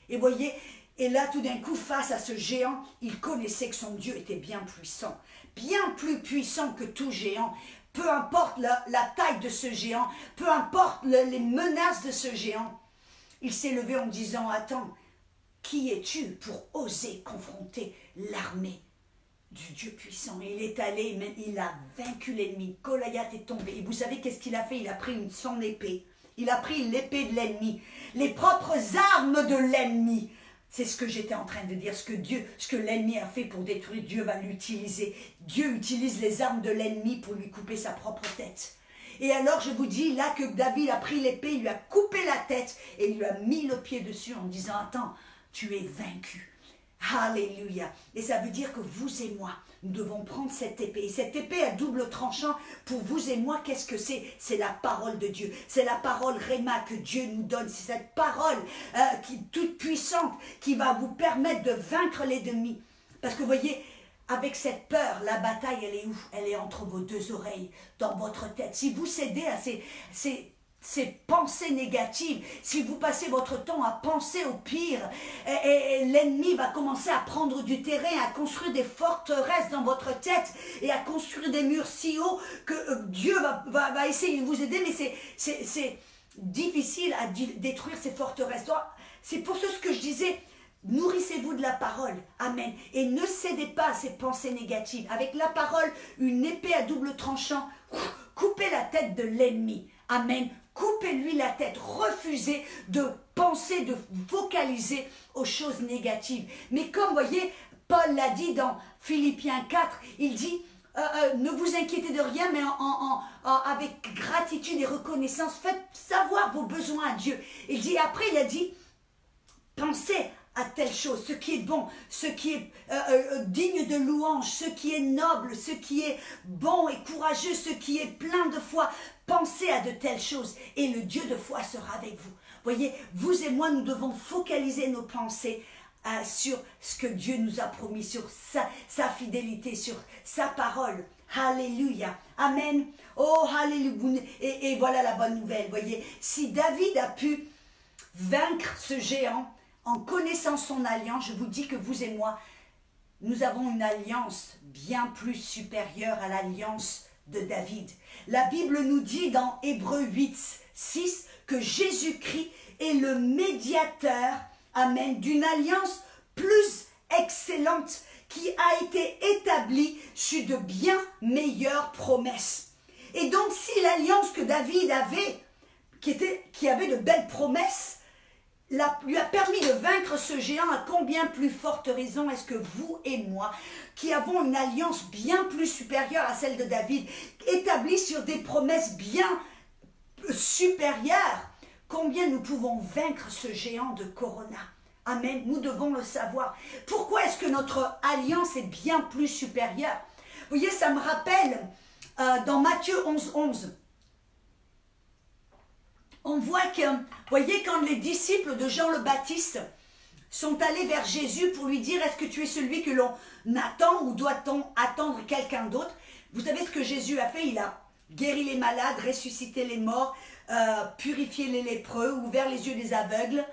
Et vous voyez, et là, tout d'un coup, face à ce géant, il connaissait que son Dieu était bien puissant, bien plus puissant que tout géant. Peu importe la taille de ce géant, peu importe les menaces de ce géant, il s'est levé en disant, attends, qui es-tu pour oser confronter l'armée du Dieu puissant? Et il est allé, il a vaincu l'ennemi. Goliath est tombé. Et vous savez qu'est-ce qu'il a fait? Il a pris son épée. Il a pris l'épée de l'ennemi, les propres armes de l'ennemi. C'est ce que j'étais en train de dire, ce que l'ennemi a fait pour détruire, Dieu va l'utiliser. Dieu utilise les armes de l'ennemi pour lui couper sa propre tête. Et alors je vous dis là que David a pris l'épée, il lui a coupé la tête et il lui a mis le pied dessus en disant, attends, tu es vaincu. Alléluia. Et ça veut dire que vous et moi, nous devons prendre cette épée. Et cette épée à double tranchant, pour vous et moi, qu'est-ce que c'est? C'est la parole de Dieu. C'est la parole Réma que Dieu nous donne. C'est cette parole toute puissante qui va vous permettre de vaincre l'ennemi. Parce que vous voyez, avec cette peur, la bataille, elle est où? Elle est entre vos 2 oreilles, dans votre tête. Si vous cédez à ces pensées négatives, si vous passez votre temps à penser au pire, et l'ennemi va commencer à prendre du terrain, à construire des forteresses dans votre tête et à construire des murs si hauts que Dieu va essayer de vous aider, mais c'est difficile à détruire ces forteresses. C'est pour ce que je disais, nourrissez-vous de la parole, amen, et ne cédez pas à ces pensées négatives. Avec la parole, une épée à double tranchant, coupez la tête de l'ennemi, amen. Coupez-lui la tête, refusez de penser, de focaliser aux choses négatives. Mais comme vous voyez, Paul l'a dit dans Philippiens 4, il dit, ne vous inquiétez de rien, mais avec gratitude et reconnaissance, faites savoir vos besoins à Dieu. Il dit, après il a dit, pensez à telle chose, ce qui est bon, ce qui est digne de louange, ce qui est noble, ce qui est bon et courageux, ce qui est plein de foi. Pensez à de telles choses et le Dieu de foi sera avec vous. Voyez, vous et moi, nous devons focaliser nos pensées sur ce que Dieu nous a promis, sur sa fidélité, sur sa parole. Alléluia. Amen. Oh, alléluia. Et voilà la bonne nouvelle. Voyez, si David a pu vaincre ce géant, en connaissant son alliance, je vous dis que vous et moi, nous avons une alliance bien plus supérieure à l'alliance de David. La Bible nous dit dans Hébreux 8, 6 que Jésus-Christ est le médiateur, amen, d'une alliance plus excellente qui a été établie sur de bien meilleures promesses. Et donc si l'alliance que David avait, qui avait de belles promesses, lui a permis de vaincre ce géant, à combien plus forte raison est-ce que vous et moi, qui avons une alliance bien plus supérieure à celle de David, établie sur des promesses bien supérieures, combien nous pouvons vaincre ce géant de Corona? Amen, nous devons le savoir. Pourquoi est-ce que notre alliance est bien plus supérieure? Vous voyez, ça me rappelle dans Matthieu 11, 11. On voit que, vous voyez, quand les disciples de Jean le Baptiste sont allés vers Jésus pour lui dire, est-ce que tu es celui que l'on attend ou doit-on attendre quelqu'un d'autre? Vous savez ce que Jésus a fait? Il a guéri les malades, ressuscité les morts, purifié les lépreux, ouvert les yeux des aveugles.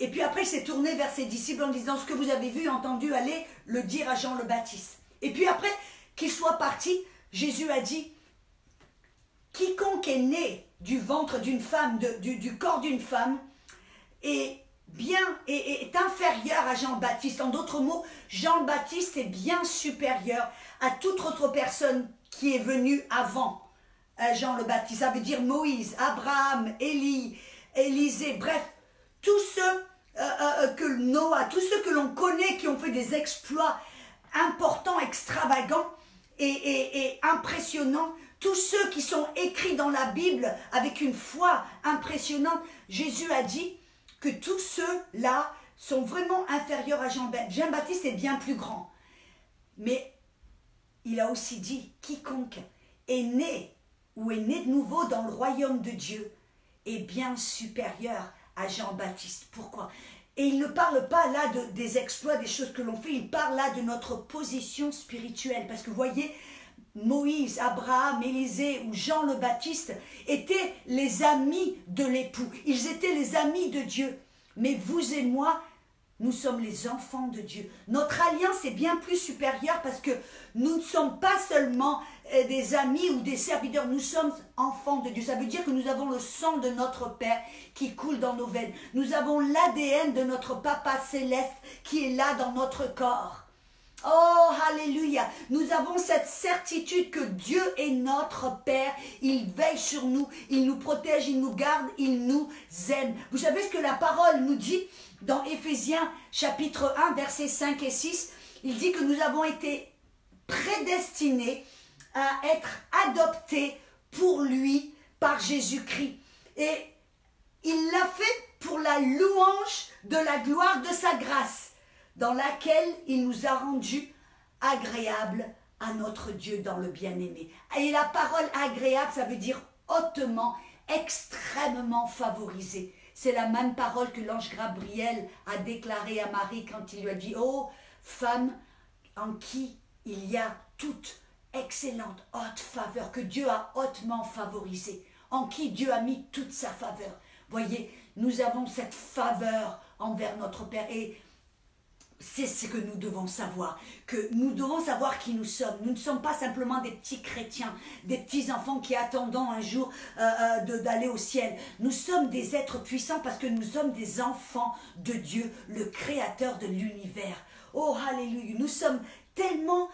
Et puis après, il s'est tourné vers ses disciples en disant, ce que vous avez vu, entendu, allez le dire à Jean le Baptiste. Et puis après qu'il soit parti, Jésus a dit, quiconque est né du ventre d'une femme, du corps d'une femme, est inférieur à Jean-Baptiste. En d'autres mots, Jean-Baptiste est bien supérieur à toute autre personne qui est venue avant Jean le Baptiste. Ça veut dire Moïse, Abraham, Élie, Élisée, bref, tous ceux que Noah, tous ceux que l'on connaît qui ont fait des exploits importants, extravagants et impressionnants, tous ceux qui sont écrits dans la Bible avec une foi impressionnante. Jésus a dit que tous ceux-là sont vraiment inférieurs à Jean-Baptiste. Jean-Baptiste est bien plus grand. Mais il a aussi dit, quiconque est né ou est né de nouveau dans le royaume de Dieu est bien supérieur à Jean-Baptiste. Pourquoi? Et il ne parle pas là des exploits, des choses que l'on fait, il parle là de notre position spirituelle. Parce que vous voyez, Moïse, Abraham, Élisée ou Jean le Baptiste étaient les amis de l'époux. Ils étaient les amis de Dieu. Mais vous et moi, nous sommes les enfants de Dieu. Notre alliance est bien plus supérieure parce que nous ne sommes pas seulement des amis ou des serviteurs, nous sommes enfants de Dieu. Ça veut dire que nous avons le sang de notre Père qui coule dans nos veines. Nous avons l'ADN de notre Papa Céleste qui est là dans notre corps. Oh, alléluia. Nous avons cette certitude que Dieu est notre Père. Il veille sur nous, il nous protège, il nous garde, il nous aime. Vous savez ce que la parole nous dit dans Éphésiens chapitre 1, versets 5 et 6? Il dit que nous avons été prédestinés à être adoptés pour lui par Jésus-Christ. Et il l'a fait pour la louange de la gloire de sa grâce, dans laquelle il nous a rendus agréables à notre Dieu dans le bien-aimé. Et la parole agréable, ça veut dire hautement, extrêmement favorisé. C'est la même parole que l'ange Gabriel a déclarée à Marie quand il lui a dit « Oh, femme en qui il y a toute excellente, haute faveur, que Dieu a hautement favorisé, en qui Dieu a mis toute sa faveur. » Voyez, nous avons cette faveur envers notre Père et c'est ce que nous devons savoir, que nous devons savoir qui nous sommes. Nous ne sommes pas simplement des petits chrétiens, des petits enfants qui attendons un jour d'aller au ciel. Nous sommes des êtres puissants parce que nous sommes des enfants de Dieu, le créateur de l'univers. Oh, alléluia, nous sommes tellement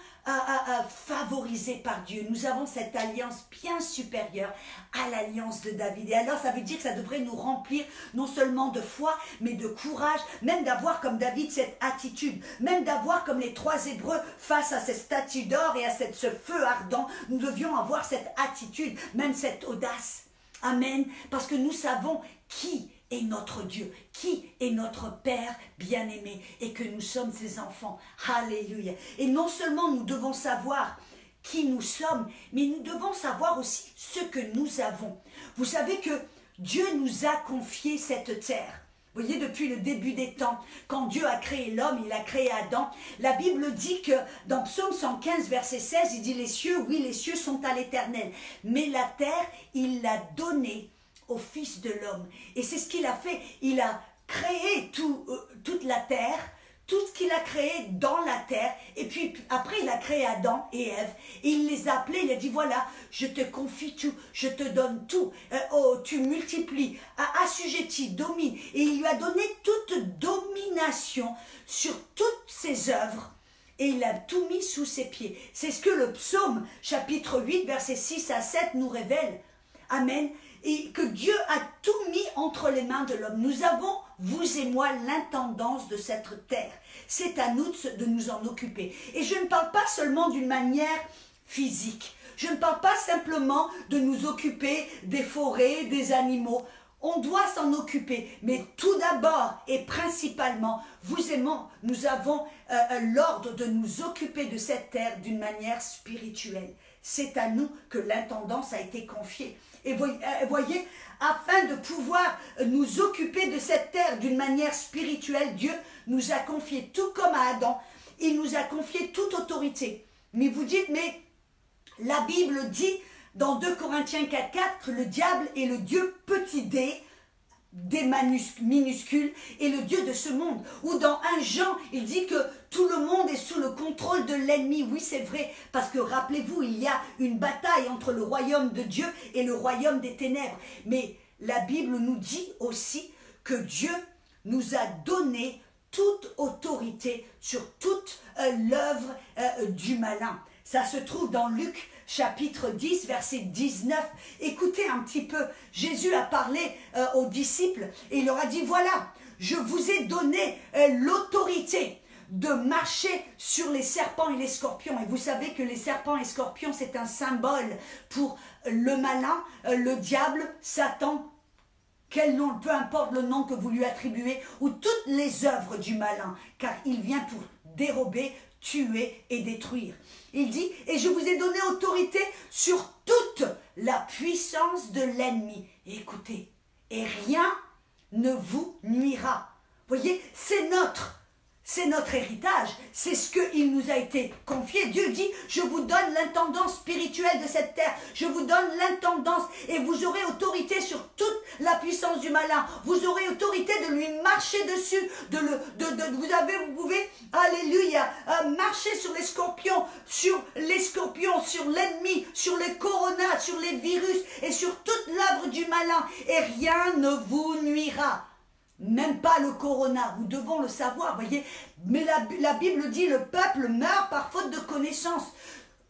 favorisés par Dieu. Nous avons cette alliance bien supérieure à l'alliance de David. Et alors ça veut dire que ça devrait nous remplir non seulement de foi, mais de courage, même d'avoir comme David cette attitude, même d'avoir comme les 3 Hébreux face à cette statue d'or et à ce feu ardent. Nous devions avoir cette attitude, même cette audace. Amen. Parce que nous savons qui est notre Dieu, qui est notre Père bien-aimé et que nous sommes ses enfants. Alléluia. Et non seulement nous devons savoir qui nous sommes, mais nous devons savoir aussi ce que nous avons. Vous savez que Dieu nous a confié cette terre. Vous voyez, depuis le début des temps, quand Dieu a créé l'homme, il a créé Adam, la Bible dit que dans Psaume 115, verset 16, il dit « Les cieux, oui, les cieux sont à l'Éternel, mais la terre, il l'a donnée au Fils de l'homme. » Et c'est ce qu'il a fait. Il a créé toute la terre, tout ce qu'il a créé dans la terre. Et puis après, il a créé Adam et Ève. Et il les a appelés, il a dit, voilà, je te confie tout, je te donne tout. Oh, tu multiplies, assujettis, domine. Et il lui a donné toute domination sur toutes ses œuvres. Et il a tout mis sous ses pieds. C'est ce que le psaume, chapitre 8, versets 6 à 7, nous révèle. Amen. Et que Dieu a tout mis entre les mains de l'homme. Nous avons, vous et moi, l'intendance de cette terre. C'est à nous de nous en occuper. Et je ne parle pas seulement d'une manière physique. Je ne parle pas simplement de nous occuper des forêts, des animaux. On doit s'en occuper. Mais tout d'abord et principalement, vous et moi, nous avons l'ordre de nous occuper de cette terre d'une manière spirituelle. C'est à nous que l'intendance a été confiée. Et voyez, afin de pouvoir nous occuper de cette terre d'une manière spirituelle, Dieu nous a confié, tout comme à Adam, il nous a confié toute autorité. Mais vous dites, mais la Bible dit dans 2 Corinthiens 4,4 que le diable est le Dieu petit d, minuscule et le Dieu de ce monde. Ou dans 1 Jean, il dit que tout le monde est sous le contrôle de l'ennemi. Oui, c'est vrai, parce que rappelez-vous, il y a une bataille entre le royaume de Dieu et le royaume des ténèbres. Mais la Bible nous dit aussi que Dieu nous a donné toute autorité sur toute l'œuvre du malin. Ça se trouve dans Luc chapitre 10, verset 19. Écoutez un petit peu, Jésus a parlé aux disciples et il leur a dit, voilà, je vous ai donné l'autorité de marcher sur les serpents et les scorpions. Et vous savez que les serpents et scorpions, c'est un symbole pour le malin, le diable, Satan, quel nom, peu importe le nom que vous lui attribuez, ou toutes les œuvres du malin, car il vient pour dérober, tuer et détruire. Il dit, et je vous ai donné autorité sur toute la puissance de l'ennemi. Et écoutez, et rien ne vous nuira. Voyez, c'est notre héritage, c'est ce qu'il nous a été confié. Dieu dit, je vous donne l'intendance spirituelle de cette terre, je vous donne l'intendance et vous aurez autorité sur toute la puissance du malin. Vous aurez autorité de lui marcher dessus, vous pouvez, alléluia, marcher sur les scorpions, sur l'ennemi, sur les coronas, sur les virus et sur toute l'œuvre du malin et rien ne vous nuira. Même pas le corona, nous devons le savoir, voyez. Mais la Bible dit, le peuple meurt par faute de connaissance.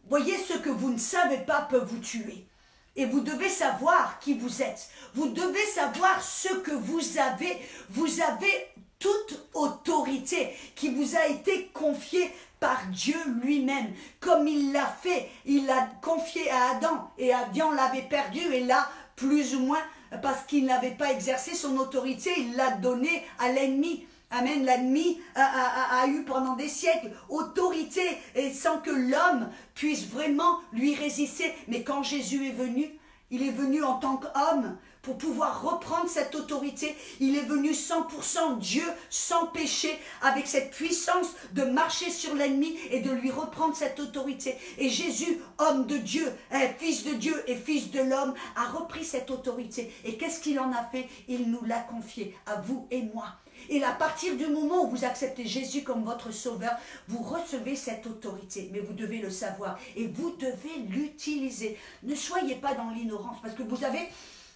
Voyez, ce que vous ne savez pas peut vous tuer. Et vous devez savoir qui vous êtes. Vous devez savoir ce que vous avez. Vous avez toute autorité qui vous a été confiée par Dieu lui-même. Comme il l'a fait, il l'a confié à Adam. Et Adam l'avait perdu et là, plus ou moins, parce qu'il n'avait pas exercé son autorité, il l'a donné à l'ennemi. Amen, l'ennemi a eu pendant des siècles autorité et sans que l'homme puisse vraiment lui résister. Mais quand Jésus est venu, il est venu en tant qu'homme pour pouvoir reprendre cette autorité. Il est venu 100% Dieu, sans péché, avec cette puissance de marcher sur l'ennemi et de lui reprendre cette autorité. Et Jésus, homme de Dieu, fils de Dieu et fils de l'homme, a repris cette autorité. Et qu'est-ce qu'il en a fait? Il nous l'a confié à vous et moi. Et à partir du moment où vous acceptez Jésus comme votre sauveur, vous recevez cette autorité. Mais vous devez le savoir et vous devez l'utiliser. Ne soyez pas dans l'ignorance parce que vous savez,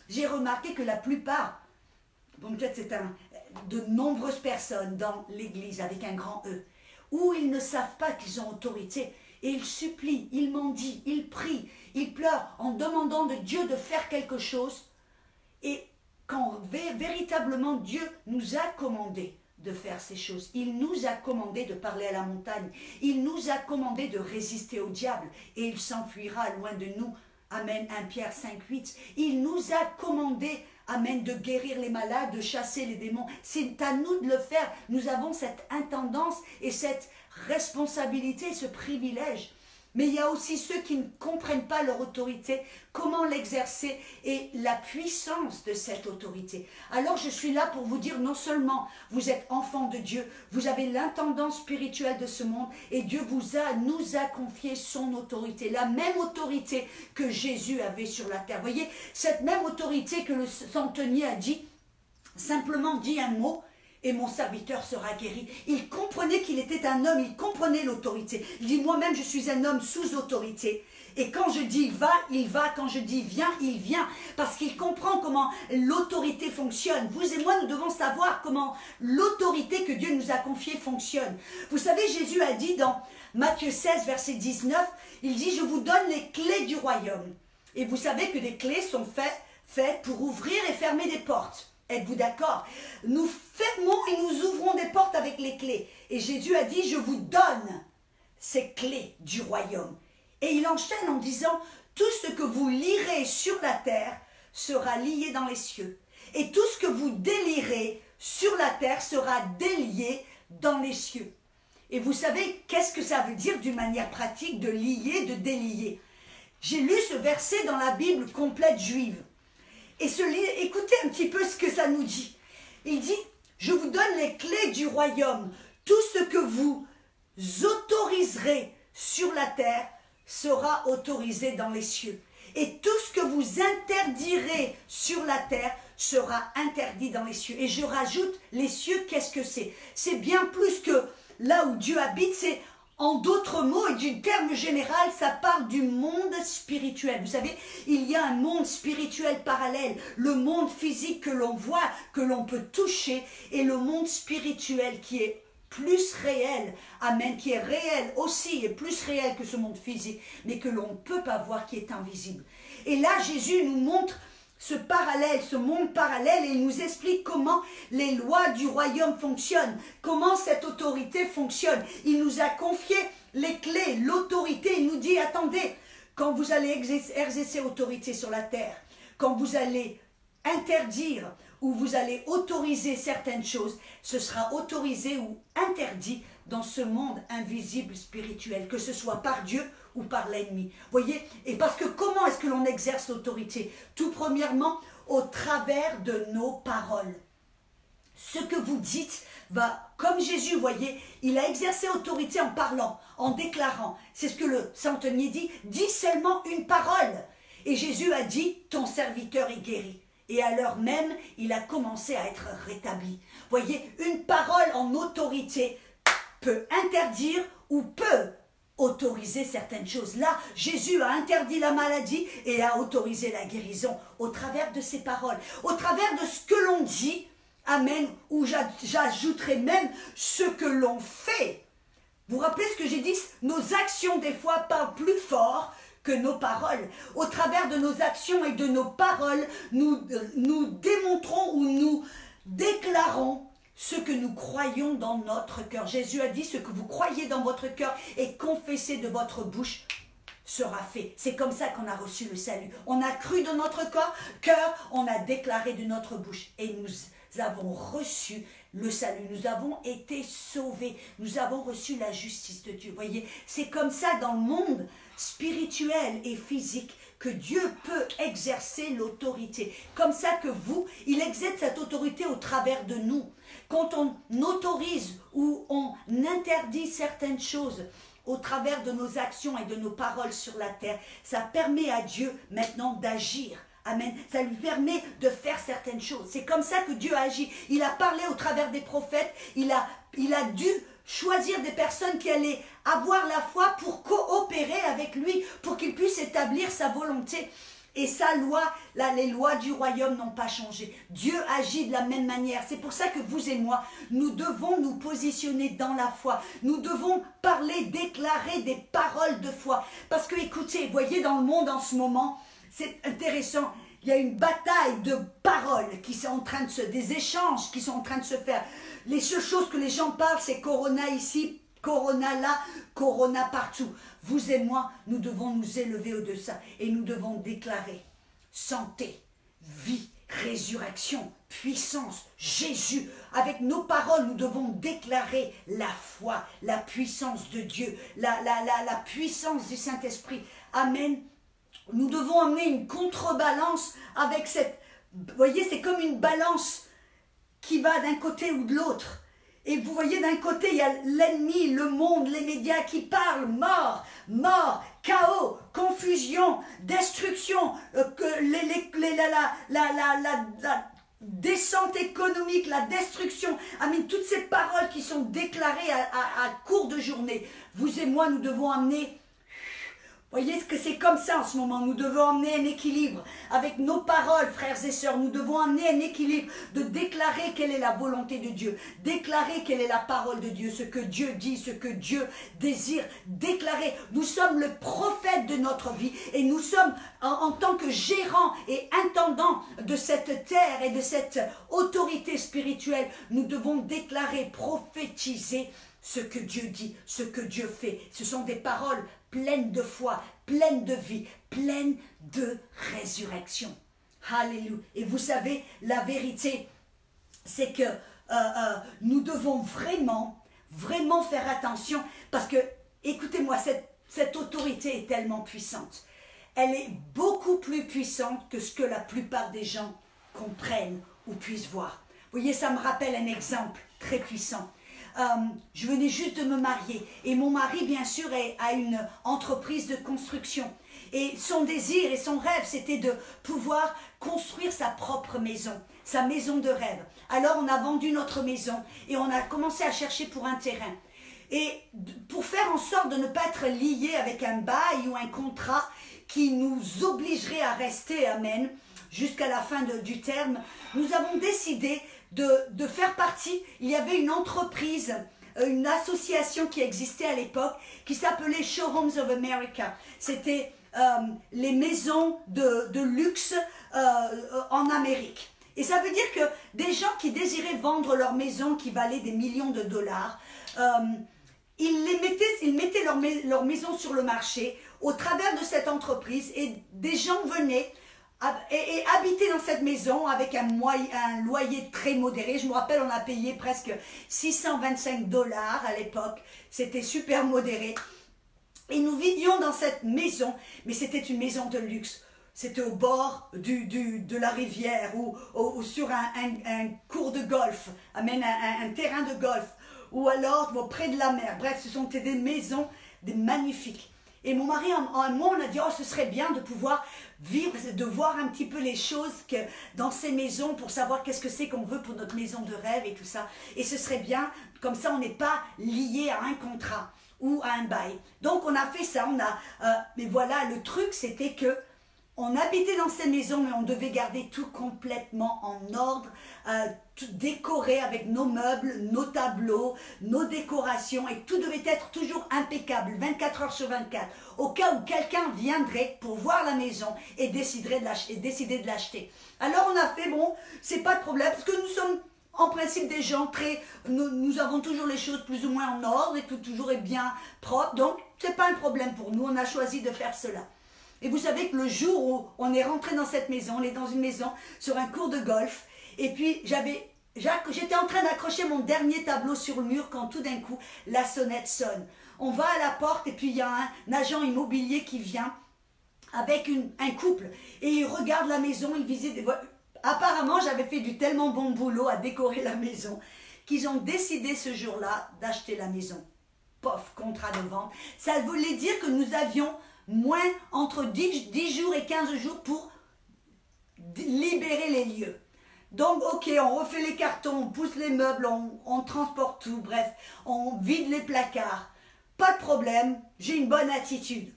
j'ai remarqué que la plupart, bon peut-être c'est de nombreuses personnes dans l'église avec un grand E, où ils ne savent pas qu'ils ont autorité et ils supplient, ils mendient, ils prient, ils pleurent en demandant de Dieu de faire quelque chose et quand véritablement Dieu nous a commandé de faire ces choses. Il nous a commandé de parler à la montagne. Il nous a commandé de résister au diable et il s'enfuira loin de nous. Amen, 1 Pierre 5,8. Il nous a commandé, amen, de guérir les malades, de chasser les démons. C'est à nous de le faire. Nous avons cette intendance et cette responsabilité, ce privilège. Mais il y a aussi ceux qui ne comprennent pas leur autorité, comment l'exercer et la puissance de cette autorité. Alors je suis là pour vous dire, non seulement vous êtes enfants de Dieu, vous avez l'intendance spirituelle de ce monde et Dieu nous a confié son autorité, la même autorité que Jésus avait sur la terre. Vous voyez, cette même autorité que le centenier a dit, simplement dit un mot, et mon serviteur sera guéri. Il comprenait qu'il était un homme, il comprenait l'autorité. Il dit, moi-même, je suis un homme sous autorité. Et quand je dis va, il va. Quand je dis viens, il vient. Parce qu'il comprend comment l'autorité fonctionne. Vous et moi, nous devons savoir comment l'autorité que Dieu nous a confiée fonctionne. Vous savez, Jésus a dit dans Matthieu 16, verset 19, il dit, je vous donne les clés du royaume. Et vous savez que des clés sont faites pour ouvrir et fermer des portes. Êtes-vous d'accord? Nous fermons et nous ouvrons des portes avec les clés. Et Jésus a dit, je vous donne ces clés du royaume. Et il enchaîne en disant, tout ce que vous lierez sur la terre sera lié dans les cieux. Et tout ce que vous délierez sur la terre sera délié dans les cieux. Et vous savez, qu'est-ce que ça veut dire d'une manière pratique de lier, de délier? J'ai lu ce verset dans la Bible complète juive. Et écoutez un petit peu ce que ça nous dit. Il dit, je vous donne les clés du royaume. Tout ce que vous autoriserez sur la terre sera autorisé dans les cieux. Et tout ce que vous interdirez sur la terre sera interdit dans les cieux. Et je rajoute, les cieux, qu'est-ce que c'est? C'est bien plus que là où Dieu habite, c'est en d'autres mots et d'une terme général, ça parle du monde spirituel. Vous savez, il y a un monde spirituel parallèle, le monde physique que l'on voit, que l'on peut toucher, et le monde spirituel qui est plus réel, amen, qui est réel aussi et plus réel que ce monde physique, mais que l'on ne peut pas voir, qui est invisible. Et là, Jésus nous montre ce parallèle, ce monde parallèle, et il nous explique comment les lois du royaume fonctionnent, comment cette autorité fonctionne. Il nous a confié les clés, l'autorité. Il nous dit, attendez, quand vous allez exercer autorité sur la terre, quand vous allez interdire ou vous allez autoriser certaines choses, ce sera autorisé ou interdit dans ce monde invisible spirituel, que ce soit par Dieu ou par l'ennemi. Voyez, et parce que comment est-ce que l'on exerce l'autorité? Tout premièrement, au travers de nos paroles. Ce que vous dites va, comme Jésus, voyez, il a exercé autorité en parlant, en déclarant. C'est ce que le centenier dit, dis seulement une parole. Et Jésus a dit, ton serviteur est guéri. Et à l'heure même, il a commencé à être rétabli. Voyez, une parole en autorité peut interdire ou peut autoriser certaines choses. Là, Jésus a interdit la maladie et a autorisé la guérison au travers de ses paroles, au travers de ce que l'on dit, amen, ou j'ajouterai même ce que l'on fait. Vous vous rappelez ce que j'ai dit? Nos actions des fois parlent plus fort que nos paroles. Au travers de nos actions et de nos paroles, nous démontrons ou nous déclarons ce que nous croyons dans notre cœur. Jésus a dit, ce que vous croyez dans votre cœur et confessez de votre bouche sera fait. C'est comme ça qu'on a reçu le salut. On a cru de notre cœur, on a déclaré de notre bouche et nous avons reçu le salut. Nous avons été sauvés. Nous avons reçu la justice de Dieu. Voyez, c'est comme ça dans le monde spirituel et physique que Dieu peut exercer l'autorité. Comme ça que vous, il exerce cette autorité au travers de nous. Quand on autorise ou on interdit certaines choses au travers de nos actions et de nos paroles sur la terre, ça permet à Dieu maintenant d'agir. Amen. Ça lui permet de faire certaines choses. C'est comme ça que Dieu agit. Il a parlé au travers des prophètes. Il a dû choisir des personnes qui allaient avoir la foi pour coopérer avec lui, pour qu'il puisse établir sa volonté. Et sa loi, les lois du royaume n'ont pas changé. Dieu agit de la même manière. C'est pour ça que vous et moi, nous devons nous positionner dans la foi. Nous devons parler, déclarer des paroles de foi. Parce que écoutez, voyez dans le monde en ce moment, c'est intéressant. Il y a une bataille de paroles qui sont en train de des échanges qui sont en train de se faire. Les seules choses que les gens parlent, c'est Corona ici, Corona là, Corona partout. Vous et moi, nous devons nous élever au-dessus et nous devons déclarer santé, vie, résurrection, puissance, Jésus. Avec nos paroles, nous devons déclarer la foi, la puissance de Dieu, la puissance du Saint-Esprit. Amen. Nous devons amener une contrebalance avec cette... Vous voyez, c'est comme une balance qui va d'un côté ou de l'autre. Et vous voyez, d'un côté, il y a l'ennemi, le monde, les médias qui parlent, mort, chaos, confusion, destruction, la descente économique, la destruction. Amen. Toutes ces paroles qui sont déclarées à court de journée. Vous et moi, nous devons amener... Voyez ce que c'est comme ça en ce moment. Nous devons amener un équilibre avec nos paroles, frères et sœurs. Nous devons amener un équilibre de déclarer quelle est la volonté de Dieu, déclarer quelle est la parole de Dieu, ce que Dieu dit, ce que Dieu désire, déclarer. Nous sommes le prophète de notre vie et nous sommes en tant que gérants et intendants de cette terre et de cette autorité spirituelle. Nous devons déclarer, prophétiser ce que Dieu dit, ce que Dieu fait. Ce sont des paroles pleines de foi, pleines de vie, pleines de résurrection. Alléluia. Et vous savez, la vérité, c'est que nous devons vraiment faire attention parce que, écoutez-moi, cette autorité est tellement puissante. Elle est beaucoup plus puissante que ce que la plupart des gens comprennent ou puissent voir. Vous voyez, ça me rappelle un exemple très puissant. Je venais juste de me marier et mon mari bien sûr a une entreprise de construction Et son désir et son rêve, c'était de pouvoir construire sa propre maison, sa maison de rêve. Alors on a vendu notre maison et on a commencé à chercher pour un terrain. Et pour faire en sorte de ne pas être lié avec un bail ou un contrat qui nous obligerait à rester, amen, jusqu'à la fin du terme, nous avons décidé de faire partie. Il y avait une entreprise, une association qui existait à l'époque qui s'appelait Showrooms of America. C'était les maisons de luxe en Amérique. Et ça veut dire que des gens qui désiraient vendre leur maison qui valait des millions de dollars, ils mettaient leur maison sur le marché au travers de cette entreprise et des gens venaient et habiter dans cette maison avec un loyer très modéré. Je me rappelle, on a payé presque 625 dollars à l'époque. C'était super modéré. Et nous vivions dans cette maison, mais c'était une maison de luxe. C'était au bord de la rivière ou sur un cours de golf, un terrain de golf, ou alors près de la mer. Bref, ce sont des maisons magnifiques. Et mon mari, en moi, on a dit, oh, ce serait bien de pouvoir vivre, de voir un petit peu les choses dans ces maisons pour savoir qu'est-ce que c'est qu'on veut pour notre maison de rêve et tout ça. Et ce serait bien, comme ça, on n'est pas lié à un contrat ou à un bail. Donc, on a fait ça. Mais voilà, le truc, c'était que on habitait dans ces maisons, mais on devait garder tout complètement en ordre, tout décoré avec nos meubles, nos tableaux, nos décorations, et tout devait être toujours impeccable, 24 heures sur 24, au cas où quelqu'un viendrait pour voir la maison et décider de l'acheter. Alors on a fait, bon, c'est pas de problème, parce que nous sommes en principe des gens nous avons toujours les choses plus ou moins en ordre, et tout toujours est bien propre, donc c'est pas un problème pour nous, on a choisi de faire cela. Et vous savez que le jour où on est rentré dans cette maison, on est dans une maison sur un cours de golf, et puis j'étais en train d'accrocher mon dernier tableau sur le mur quand tout d'un coup la sonnette sonne. On va à la porte et puis il y a un agent immobilier qui vient avec un couple et il regarde la maison, il visite. Apparemment j'avais fait du tellement bon boulot à décorer la maison qu'ils ont décidé ce jour-là d'acheter la maison. Pof, contrat de vente. Ça voulait dire que nous avions moins entre 10 jours et 15 jours pour libérer les lieux. Donc, ok, on refait les cartons, on pousse les meubles, on transporte tout, bref, on vide les placards. Pas de problème, j'ai une bonne attitude.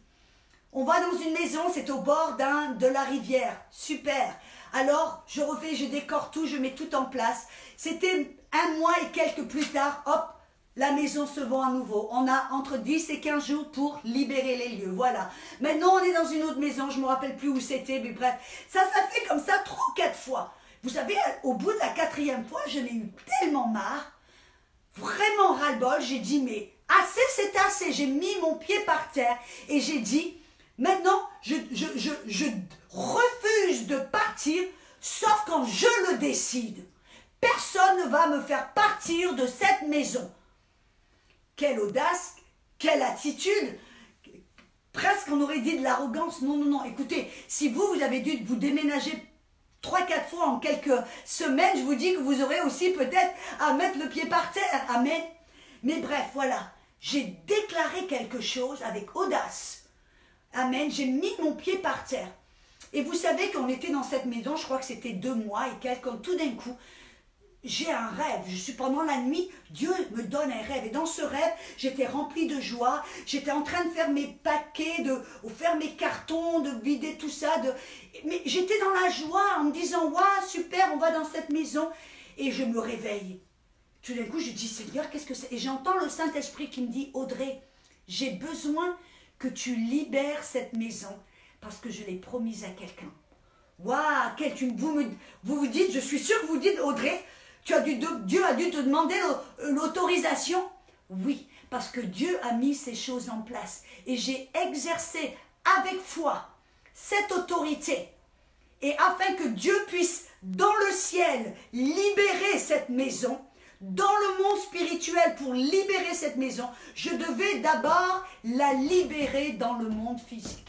On va dans une maison, c'est au bord de la rivière, super. Alors, je décore tout, je mets tout en place. C'était un mois et quelques plus tard, hop, la maison se vend à nouveau. On a entre 10 et 15 jours pour libérer les lieux. Voilà. Maintenant, on est dans une autre maison. Je ne me rappelle plus où c'était, mais bref. Ça fait comme ça 3 ou 4 fois. Vous savez, au bout de la 4e fois, je l'ai eu tellement marre. Vraiment ras-le-bol. J'ai dit, mais assez, c'est assez. J'ai mis mon pied par terre et j'ai dit, maintenant, je refuse de partir, sauf quand je le décide. Personne ne va me faire partir de cette maison. Quelle audace, quelle attitude, presque on aurait dit de l'arrogance. Non, non, non, écoutez, si vous avez dû vous déménager 3-4 fois en quelques semaines, je vous dis que vous aurez aussi peut-être à mettre le pied par terre, amen. Mais bref, voilà, j'ai déclaré quelque chose avec audace, amen, j'ai mis mon pied par terre. Et vous savez qu'on était dans cette maison, je crois que c'était 2 mois et quelques, tout d'un coup, j'ai un rêve, pendant la nuit, Dieu me donne un rêve. Et dans ce rêve, j'étais remplie de joie. J'étais en train de faire mes paquets, de faire mes cartons, de vider tout ça. Mais j'étais dans la joie en me disant, waouh, super, on va dans cette maison. Et je me réveille. Tout d'un coup, je dis, Seigneur, qu'est-ce que c'est? Et j'entends le Saint-Esprit qui me dit, Audrey, j'ai besoin que tu libères cette maison parce que je l'ai promise à quelqu'un. Waouh, vous vous dites, je suis sûre que vous dites, Audrey, Dieu a dû te demander l'autorisation. Oui, parce que Dieu a mis ces choses en place. Et j'ai exercé avec foi cette autorité. Et afin que Dieu puisse, dans le ciel, libérer cette maison, dans le monde spirituel, pour libérer cette maison, je devais d'abord la libérer dans le monde physique.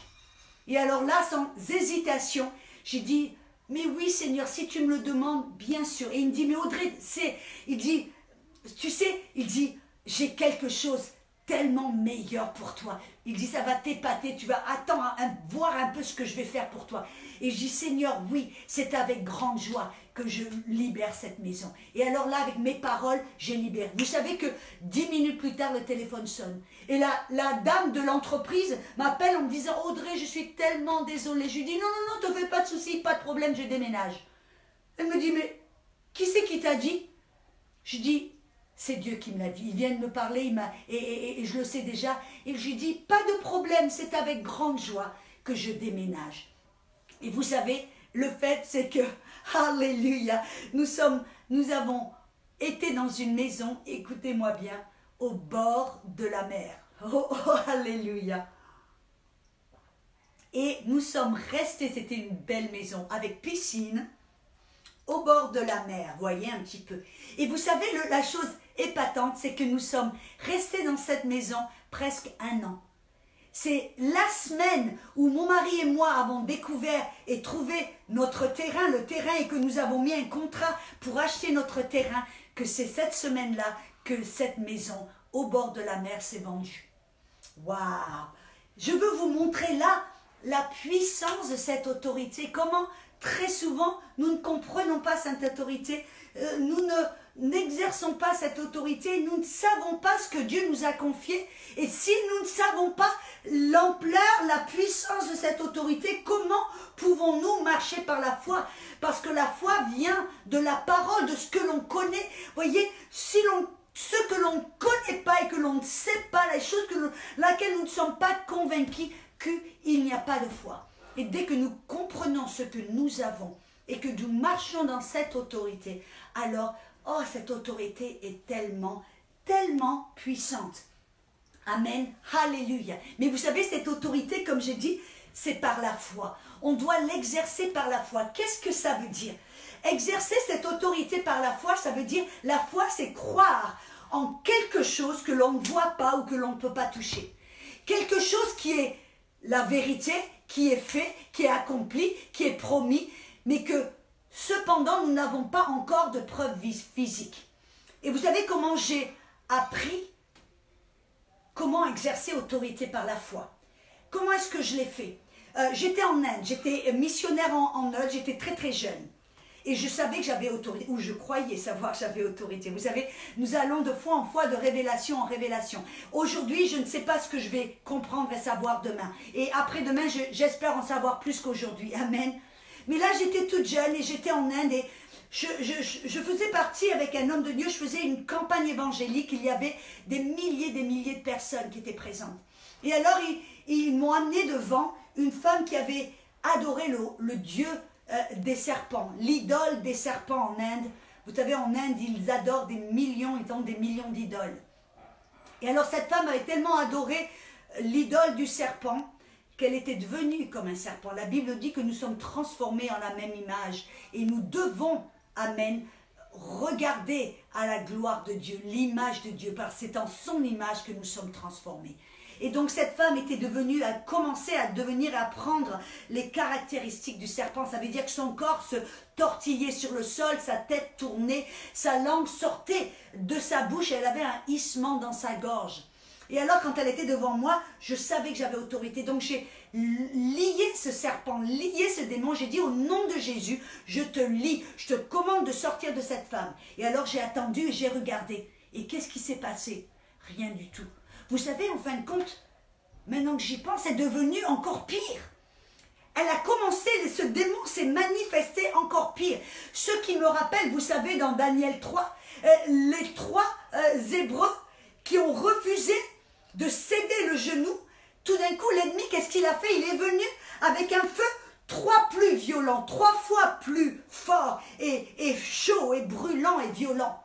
Et alors là, sans hésitation, j'ai dit, mais oui Seigneur, si tu me le demandes, bien sûr. Et il me dit, mais Audrey, il dit, tu sais, il dit, j'ai quelque chose tellement meilleur pour toi. Il dit, ça va t'épater, tu vas attendre, voir un peu ce que je vais faire pour toi. Et je dis, Seigneur, oui, c'est avec grande joie que je libère cette maison. Et alors là, avec mes paroles, j'ai libéré. Vous savez que 10 minutes plus tard, le téléphone sonne. Et la dame de l'entreprise m'appelle en me disant, Audrey, je suis tellement désolée. Je lui dis, non, non, non, te fais pas de soucis, pas de problème, je déménage. Elle me dit, mais qui c'est qui t'a dit? Je dis, c'est Dieu qui me l'a dit. Il vient de me parler, et je le sais déjà. Et je lui dis, pas de problème, c'est avec grande joie que je déménage. Et vous savez, le fait, c'est que, alléluia, nous avons été dans une maison, écoutez-moi bien, au bord de la mer. Oh, oh, alléluia. Et nous sommes restés, c'était une belle maison, avec piscine, au bord de la mer, voyez un petit peu. Et vous savez, la chose épatante, c'est que nous sommes restés dans cette maison presque 1 an. C'est la semaine où mon mari et moi avons découvert et trouvé notre terrain, le terrain, et que nous avons mis un contrat pour acheter notre terrain, que c'est cette semaine-là que cette maison au bord de la mer s'est vendue. Waouh! Je veux vous montrer là la puissance de cette autorité, comment très souvent nous ne comprenons pas cette autorité, nous n'exerçons pas cette autorité, nous ne savons pas ce que Dieu nous a confié, et si nous ne savons pas l'ampleur, la puissance de cette autorité, comment pouvons-nous marcher par la foi? Parce que la foi vient de la parole, de ce que l'on connaît. Voyez, si ce que l'on ne connaît pas et que l'on ne sait pas, les choses laquelle nous ne sommes pas convaincus, qu'il n'y a pas de foi. Et dès que nous comprenons ce que nous avons et que nous marchons dans cette autorité, alors, oh, cette autorité est tellement, tellement puissante. Amen, alléluia. Mais vous savez, cette autorité, comme j'ai dit, c'est par la foi. On doit l'exercer par la foi. Qu'est-ce que ça veut dire? Exercer cette autorité par la foi, ça veut dire, la foi, c'est croire en quelque chose que l'on ne voit pas ou que l'on ne peut pas toucher. Quelque chose qui est la vérité, qui est fait, qui est accompli, qui est promis, mais que cependant nous n'avons pas encore de preuves physiques. Et vous savez comment j'ai appris comment exercer autorité par la foi? Comment est-ce que je l'ai fait? J'étais en Inde, j'étais missionnaire en Inde, j'étais très très jeune. Et je savais que j'avais autorité, ou je croyais savoir que j'avais autorité. Vous savez, nous allons de foi en foi, de révélation en révélation. Aujourd'hui, je ne sais pas ce que je vais comprendre et savoir demain. Et après-demain, j'espère en savoir plus qu'aujourd'hui. Amen. Mais là, j'étais toute jeune et j'étais en Inde et je faisais partie avec un homme de Dieu, je faisais une campagne évangélique. Il y avait des milliers de personnes qui étaient présentes. Et alors, ils m'ont amené devant une femme qui avait adoré le Dieu des serpents, l'idole des serpents en Inde. Vous savez, en Inde, ils adorent des millions, ils ont des millions d'idoles. Et alors, cette femme avait tellement adoré l'idole du serpent qu'elle était devenue comme un serpent. La Bible dit que nous sommes transformés en la même image. Et nous devons, amen, regarder à la gloire de Dieu, l'image de Dieu, parce que c'est en son image que nous sommes transformés. Et donc cette femme était devenue, a commencé à devenir, à prendre les caractéristiques du serpent. Ça veut dire que son corps se tortillait sur le sol, sa tête tournait, sa langue sortait de sa bouche, elle avait un hissement dans sa gorge. Et alors quand elle était devant moi, je savais que j'avais autorité. Donc j'ai lié ce serpent, lié ce démon. J'ai dit au nom de Jésus, je te lie, je te commande de sortir de cette femme. Et alors j'ai attendu et j'ai regardé. Et qu'est-ce qui s'est passé? Rien du tout. Vous savez, en fin de compte, maintenant que j'y pense, c'est devenu encore pire. Elle a commencé, ce démon s'est manifesté encore pire. Ce qui me rappelle, vous savez, dans Daniel 3, les 3 Hébreux qui ont refusé de céder le genou. Tout d'un coup, l'ennemi, qu'est-ce qu'il a fait? Il est venu avec un feu 3 plus violent, 3 fois plus fort et chaud et brûlant et violent.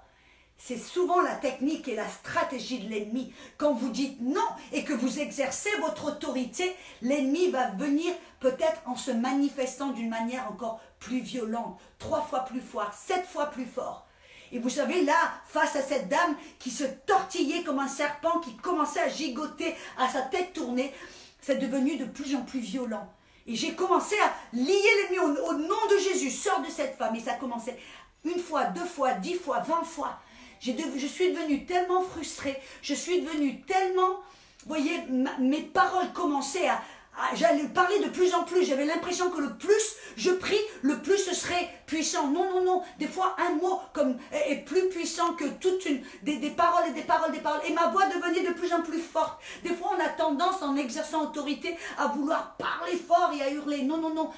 C'est souvent la technique et la stratégie de l'ennemi. Quand vous dites non et que vous exercez votre autorité, l'ennemi va venir peut-être en se manifestant d'une manière encore plus violente, 3 fois plus fort, 7 fois plus fort. Et vous savez, là, face à cette dame qui se tortillait comme un serpent, qui commençait à gigoter, à sa tête tournée, c'est devenu de plus en plus violent. Et j'ai commencé à lier l'ennemi au nom de Jésus, sors de cette femme. Et ça commençait 1 fois, 2 fois, 10 fois, 20 fois. Je suis devenue tellement frustrée, je suis devenue tellement, vous voyez, mes paroles commençaient j'allais parler de plus en plus, j'avais l'impression que le plus je prie, le plus ce serait puissant. Non, non, non, des fois un mot est plus puissant que des paroles et des paroles, des paroles. Et ma voix devenait de plus en plus forte. Des fois on a tendance, en exerçant autorité, à vouloir parler fort et à hurler. Non, non, non,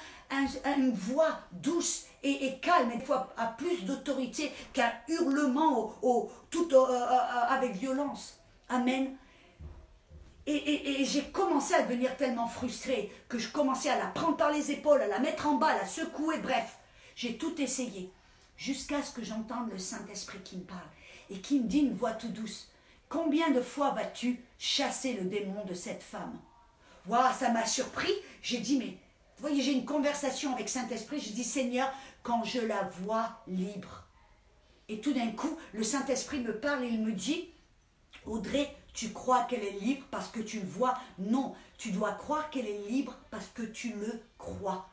une voix douce et calme, des fois a plus d'autorité qu'un hurlement avec violence. Amen. Et j'ai commencé à devenir tellement frustrée que je commençais à la prendre par les épaules, à la mettre en bas, à la secouer, bref. J'ai tout essayé, jusqu'à ce que j'entende le Saint-Esprit qui me parle et qui me dit une voix tout douce. Combien de fois vas-tu chasser le démon de cette femme? Waouh, ça m'a surpris. J'ai dit, mais, vous voyez, j'ai une conversation avec Saint-Esprit. Je dis, Seigneur, quand je la vois libre. Et tout d'un coup, le Saint-Esprit me parle et il me dit, Audrey, tu crois qu'elle est libre parce que tu le vois? Non, tu dois croire qu'elle est libre parce que tu le crois.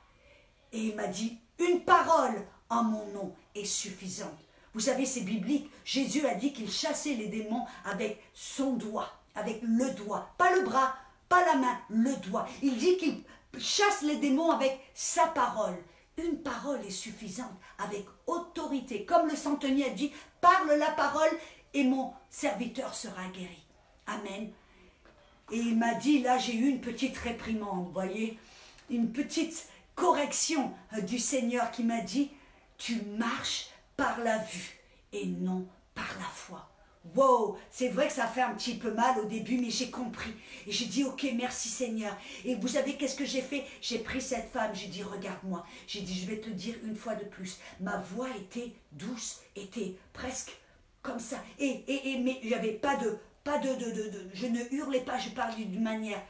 Et il m'a dit, une parole en mon nom est suffisante. Vous savez, c'est biblique. Jésus a dit qu'il chassait les démons avec son doigt, avec le doigt. Pas le bras, pas la main, le doigt. Il dit qu'il chasse les démons avec sa parole. Une parole est suffisante, avec autorité. Comme le centenier a dit, parle la parole et mon serviteur sera guéri. Amen. Et il m'a dit, là j'ai eu une petite réprimande, vous voyez, une petite correction du Seigneur qui m'a dit, tu marches par la vue et non par la foi. Wow, c'est vrai que ça fait un petit peu mal au début, mais j'ai compris. Et j'ai dit, ok, merci Seigneur. Et vous savez qu'est-ce que j'ai fait? J'ai pris cette femme, j'ai dit, regarde-moi. J'ai dit, je vais te le dire une fois de plus. Ma voix était douce, était presque comme ça. Mais j'avais je ne hurlais pas, je parlais d'une manière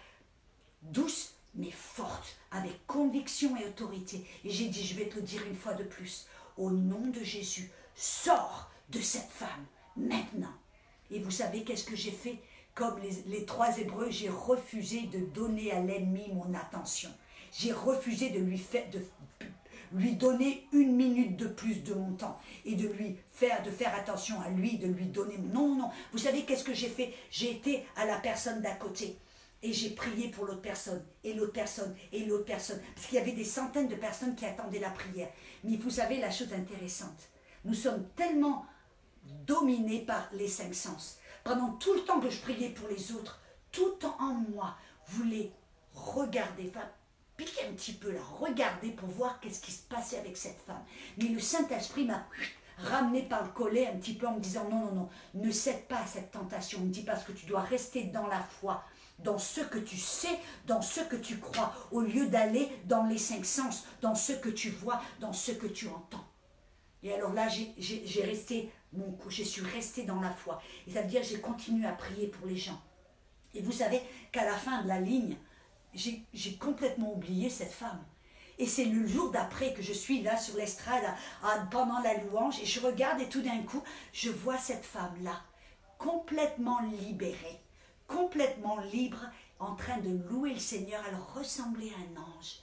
douce, mais forte, avec conviction et autorité. Et j'ai dit, je vais te le dire une fois de plus. Au nom de Jésus, sors de cette femme, maintenant. Et vous savez qu'est-ce que j'ai fait? Comme les 3 Hébreux, j'ai refusé de donner à l'ennemi mon attention. J'ai refusé de lui donner 1 minute de plus de mon temps et de faire attention à lui, de lui donner... Non, non, vous savez qu'est-ce que j'ai fait? J'ai été à la personne d'à côté et j'ai prié pour l'autre personne, et l'autre personne, et l'autre personne, parce qu'il y avait des centaines de personnes qui attendaient la prière. Mais vous savez la chose intéressante, nous sommes tellement dominés par les 5 sens. Pendant tout le temps que je priais pour les autres, tout en moi voulait regarder, piquer un petit peu là, regarder pour voir qu'est-ce qui se passait avec cette femme. Mais le Saint-Esprit m'a ramené par le collet un petit peu en me disant non, non, non, ne cède pas à cette tentation. Il me dit parce que tu dois rester dans la foi, dans ce que tu sais, dans ce que tu crois, au lieu d'aller dans les 5 sens, dans ce que tu vois, dans ce que tu entends. Et alors là, je suis restée dans la foi. Et ça veut dire que j'ai continué à prier pour les gens. Et vous savez qu'à la fin de la ligne, j'ai complètement oublié cette femme. Et c'est le jour d'après que je suis là sur l'estrade pendant la louange et je regarde et tout d'un coup, je vois cette femme-là complètement libérée, complètement libre, en train de louer le Seigneur. Elle ressemblait à un ange.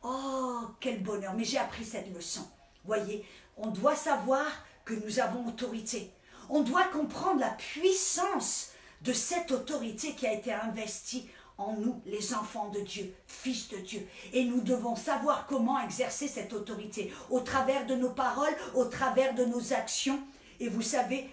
Oh, quel bonheur! Mais j'ai appris cette leçon. Voyez, on doit savoir que nous avons autorité. On doit comprendre la puissance de cette autorité qui a été investie en nous, les enfants de Dieu, fils de Dieu. Et nous devons savoir comment exercer cette autorité, au travers de nos paroles, au travers de nos actions. Et vous savez,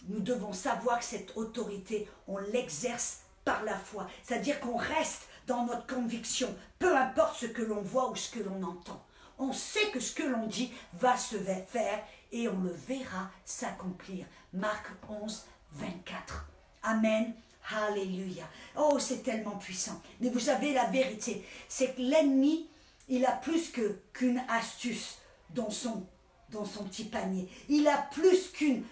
nous devons savoir que cette autorité, on l'exerce par la foi. C'est-à-dire qu'on reste dans notre conviction, peu importe ce que l'on voit ou ce que l'on entend. On sait que ce que l'on dit va se faire et on le verra s'accomplir. Marc 11, 24. Amen. Alléluia. Oh, c'est tellement puissant. Mais vous savez, la vérité, c'est que l'ennemi, il a plus qu'une astuce dans son petit panier. Il a plus qu'une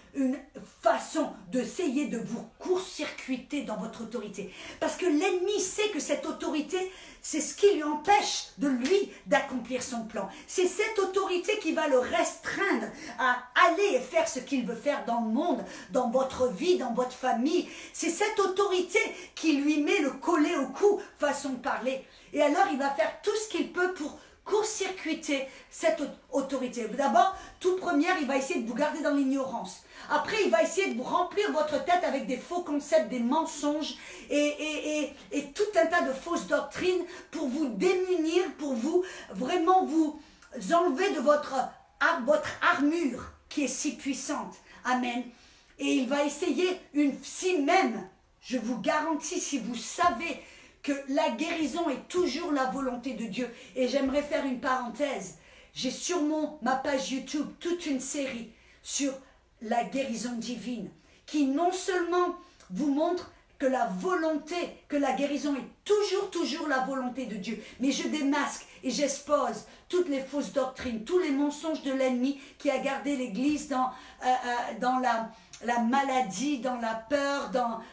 façon d'essayer de vous court-circuiter dans votre autorité. Parce que l'ennemi sait que cette autorité, c'est ce qui lui empêche de lui d'accomplir son plan. C'est cette autorité qui va le restreindre à aller et faire ce qu'il veut faire dans le monde, dans votre vie, dans votre famille. C'est cette autorité qui lui met le collet au cou, façon de parler. Et alors il va faire tout ce qu'il peut pour court-circuiter cette autorité. D'abord, tout première, il va essayer de vous garder dans l'ignorance. Après, il va essayer de vous remplir votre tête avec des faux concepts, des mensonges et tout un tas de fausses doctrines pour vous démunir, pour vous vraiment vous enlever de votre armure qui est si puissante. Amen. Et il va essayer, si même, je vous garantis, si vous savez que la guérison est toujours la volonté de Dieu. Et j'aimerais faire une parenthèse. J'ai sur ma page YouTube toute une série sur la guérison divine qui non seulement vous montre que la volonté, que la guérison est toujours la volonté de Dieu. Mais je démasque et j'expose toutes les fausses doctrines, tous les mensonges de l'ennemi qui a gardé l'Église dans la maladie, dans la peur,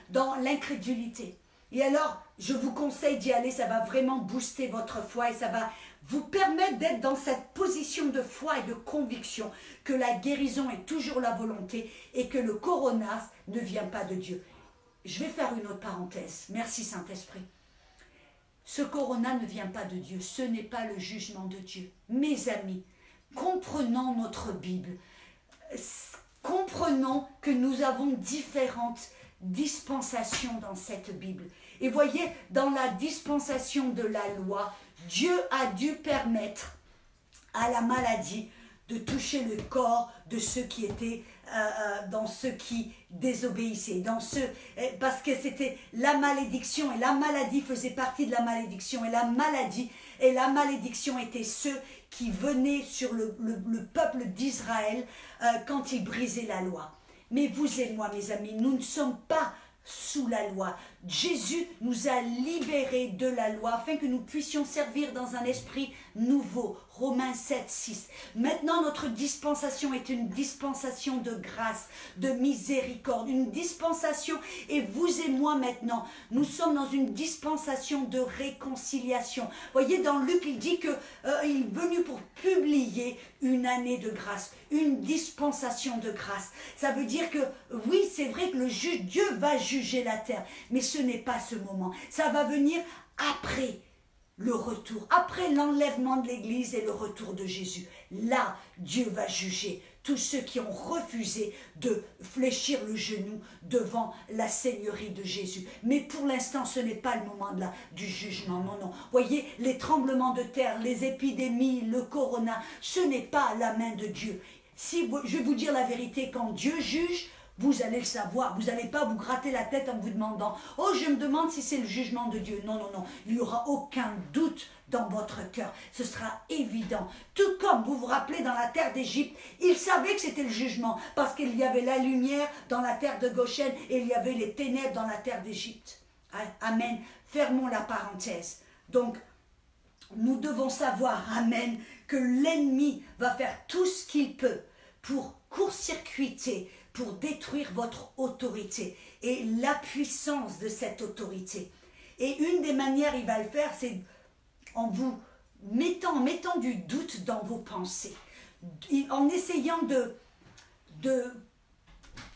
dans l'incrédulité. Et alors, je vous conseille d'y aller, ça va vraiment booster votre foi et ça va vous permettre d'être dans cette position de foi et de conviction que la guérison est toujours la volonté et que le corona ne vient pas de Dieu. Je vais faire une autre parenthèse. Merci Saint-Esprit. Ce corona ne vient pas de Dieu, ce n'est pas le jugement de Dieu. Mes amis, comprenons notre Bible. Comprenons que nous avons différentes dispensations dans cette Bible. Et voyez, dans la dispensation de la loi, Dieu a dû permettre à la maladie de toucher le corps de ceux qui étaient dans ceux qui désobéissaient, parce que c'était la malédiction et la maladie faisait partie de la malédiction et la malédiction était ceux qui venaient sur le peuple d'Israël quand ils brisaient la loi. Mais vous et moi, mes amis, nous ne sommes pas sous la loi. Jésus nous a libérés de la loi afin que nous puissions servir dans un esprit nouveau. Romains 7, 6. Maintenant, notre dispensation est une dispensation de grâce, de miséricorde, une dispensation, et vous et moi maintenant, nous sommes dans une dispensation de réconciliation. Voyez, dans Luc, il dit qu'il est venu pour publier une année de grâce, une dispensation de grâce. Ça veut dire que, oui, c'est vrai que Dieu va juger la terre, mais ce n'est pas ce moment. Ça va venir après le retour, après l'enlèvement de l'Église et le retour de Jésus. Là, Dieu va juger tous ceux qui ont refusé de fléchir le genou devant la seigneurie de Jésus. Mais pour l'instant, ce n'est pas le moment du jugement. Non, non. Voyez, les tremblements de terre, les épidémies, le corona, ce n'est pas la main de Dieu. Je vais vous dire la vérité, quand Dieu juge, vous allez le savoir. Vous n'allez pas vous gratter la tête en vous demandant « Oh, je me demande si c'est le jugement de Dieu. » Non, non, non. Il n'y aura aucun doute dans votre cœur. Ce sera évident. Tout comme vous vous rappelez dans la terre d'Égypte, ils savaient que c'était le jugement parce qu'il y avait la lumière dans la terre de Goshen et il y avait les ténèbres dans la terre d'Égypte. Amen. Fermons la parenthèse. Donc, nous devons savoir, amen, que l'ennemi va faire tout ce qu'il peut pour court-circuiter, pour détruire votre autorité et la puissance de cette autorité. Et une des manières il va le faire, c'est en vous mettant du doute dans vos pensées, en essayant